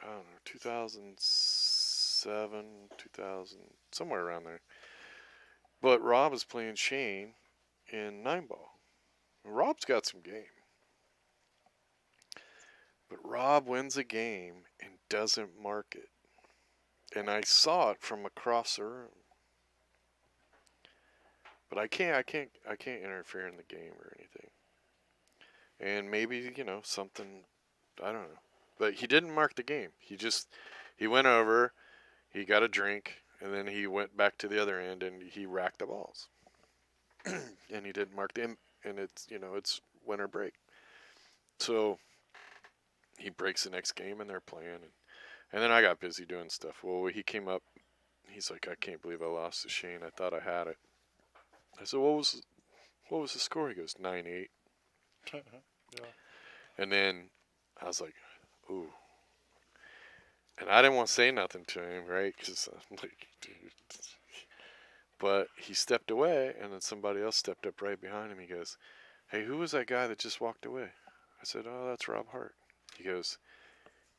I don't know, 2007, 2000, somewhere around there. But Rob is playing Shane in 9-ball. Rob's got some game. But Rob wins a game and doesn't mark it. And I saw it from across the room. But I can't interfere in the game or anything. And maybe, something, I don't know. But he didn't mark the game. He went over, he got a drink, and then he went back to the other end and he racked the balls. And he didn't mark them, and it's winter break. So he breaks the next game and they're playing. And then I got busy doing stuff. Well, he came up, he's like, "I can't believe I lost to Shane. I thought I had it." I said, what was the score? He goes, 9-8. Yeah. And then I was like, ooh. And I didn't want to say nothing to him, right? Because I'm like, dude. But he stepped away, and then somebody else stepped up right behind him. He goes, "Hey, who was that guy that just walked away?" I said, "Oh, that's Rob Hart." He goes,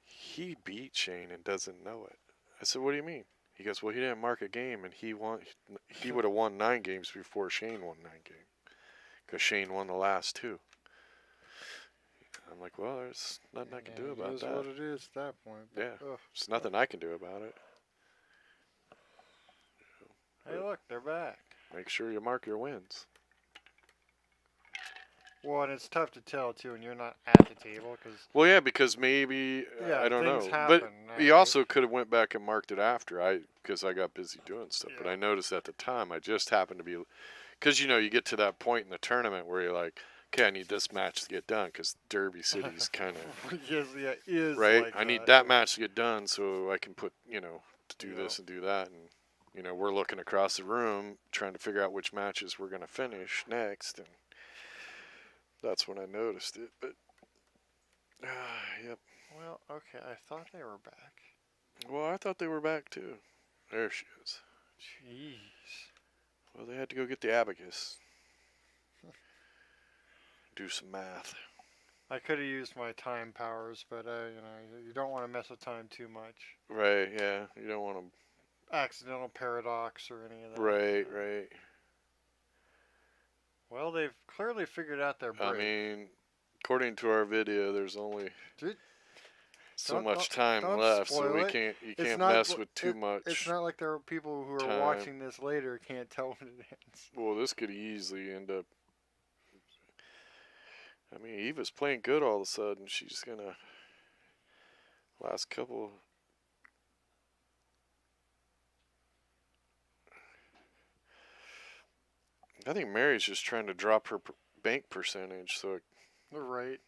"He beat Shane and doesn't know it." I said, "What do you mean?" He goes, "Well, he didn't mark a game, and he would have won 9 games before Shane won 9 games. Because Shane won the last 2. I'm like, well, there's nothing I can do about It is that. what it is at that point. Yeah, there's nothing I can do about it. Hey, look, they're back. Make sure you mark your wins. Well, and it's tough to tell, too, when you're not at the table. Well, yeah, because maybe, I don't know. But he also could have went back and marked it after, because I got busy doing stuff. Yeah. But I noticed at the time, I just happened to be, because, you get to that point in the tournament where you're like, okay, I need this match to get done, because Derby City's kind of, is right? like I need that match to get done so I can put, to do this and do that. And, we're looking across the room trying to figure out which matches we're going to finish next. And that's when I noticed it. But, yep. Well, okay, I thought they were back. Well, I thought they were back, too. There she is. Jeez. Well, they had to go get the abacus. Do some math. I could have used my time powers, but, you don't want to mess with time too much. Right, yeah. You don't want to... accidental paradox or any of that. Right. Well, they've clearly figured out their break. I mean, according to our video, there's only so much time left, so you can't mess with too much. It's not like there are people who are watching this later can't tell when it ends. Well, this could easily end up... I mean, Eva's playing good all of a sudden. She's gonna... Last couple... I think Mary's just trying to drop her bank percentage, so... Right.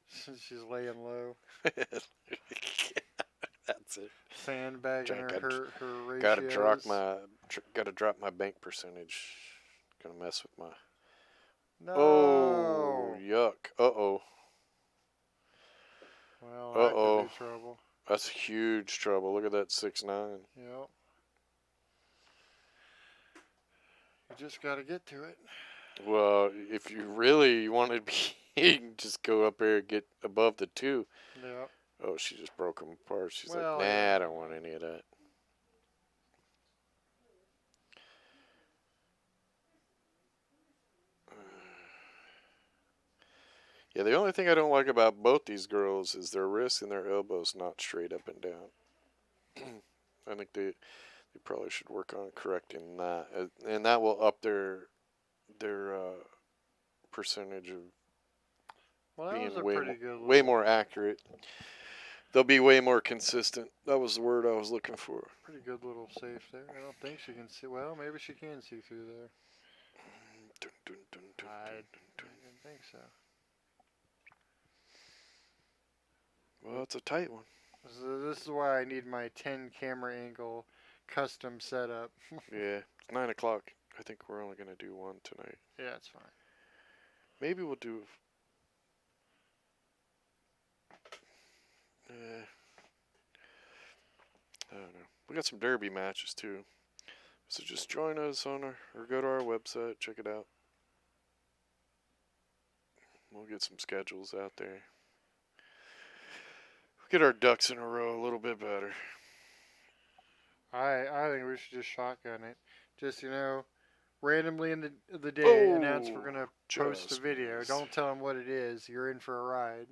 She's laying low. That's it. Sandbagging her ratios. Gotta drop my bank percentage. Gonna mess with my... No. Oh, yuck. Uh-oh. Well, that could be trouble. That's huge trouble. Look at that 6-9. Yep. You just got to get to it. Well, if you really want to be, you can just go up there and get above the 2. Yep. Oh, she just broke them apart. She's like, nah, I don't want any of that. Yeah, the only thing I don't like about both these girls is their wrists and their elbows not straight up and down. I think they probably should work on correcting that, and that will up their percentage of being way more accurate. They'll be way more consistent. That was the word I was looking for. Pretty good little safe there. I don't think she can see. Well, maybe she can see through there. Dun, dun, dun, dun, I dun, dun. didn't think so. Well, it's a tight one. So this is why I need my 10 camera angle custom setup. Yeah, it's 9 o'clock. I think we're only going to do one tonight. Yeah, it's fine. Maybe we'll do... I don't know. We got some derby matches too. So just join us on our, or go to our website, check it out. We'll get some schedules out there. Get our ducks in a row a little bit better. I think we should just shotgun it. Just, randomly in the day announce we're going to post a video. missed. Don't tell them what it is. You're in for a ride.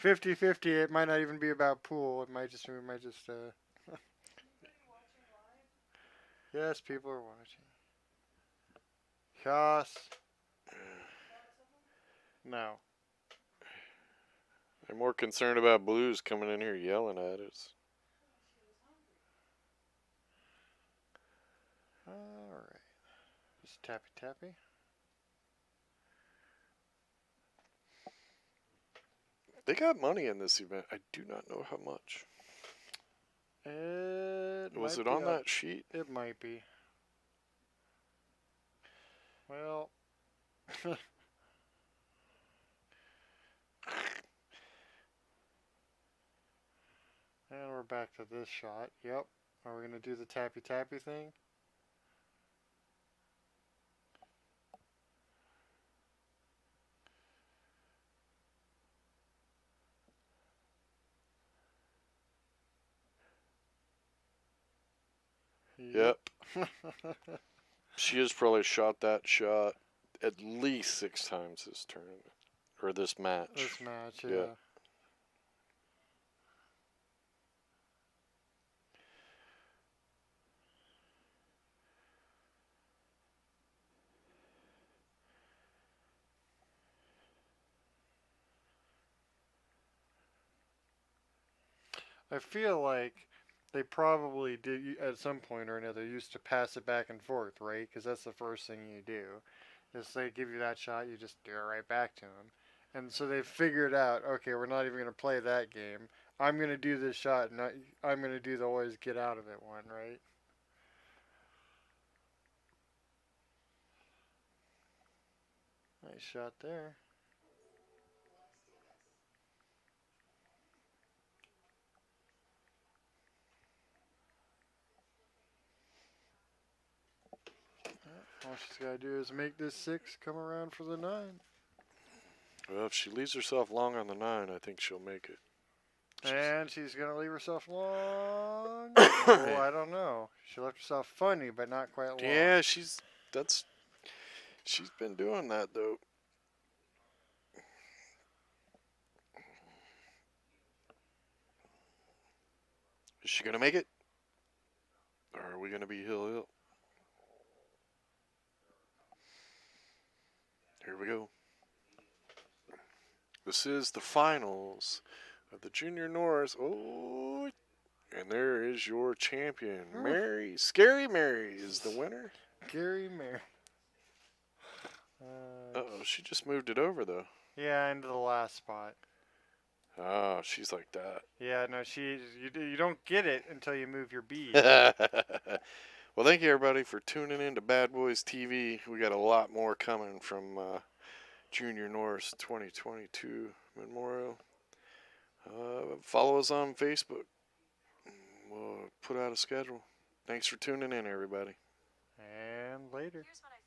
50-50, it might not even be about pool. We might just Yes, people are watching. Yes. No. They're more concerned about Blues coming in here yelling at us. Alright. Just tappy. They got money in this event. I do not know how much. Was it on that sheet? It might be. Well. And we're back to this shot. Yep. Are we going to do the tappy thing? Yep. She has probably shot that shot at least 6 times this tournament. Or this match. This match, yeah. Yeah. I feel like they probably did at some point or another used to pass it back and forth, right? Because that's the first thing you do. Is they give you that shot, you just do it right back to them. And so they figured out, okay, we're not even going to play that game. I'm going to do this shot, and I'm going to do the always get out of it one, right? Nice shot there. All she's got to do is make this 6 come around for the 9. Well, if she leaves herself long on the 9, I think she'll make it. And she's going to leave herself long. Oh, I don't know. She left herself funny, but not quite long. Yeah, she's been doing that, though. Is she going to make it? Or are we going to be hill? Here we go. This is the finals of the Junior Norris. Oh, and there is your champion, Mary. Scary Mary is the winner. Scary Mary. Uh-oh, she just moved it over, though. Yeah, into the last spot. Oh, she's like that. Yeah, no, you don't get it until you move your bead. Well, thank you, everybody, for tuning in to Bad Boys TV. We got a lot more coming from Junior Norris 2022 Memorial. Follow us on Facebook. We'll put out a schedule. Thanks for tuning in, everybody. And later. Here's what I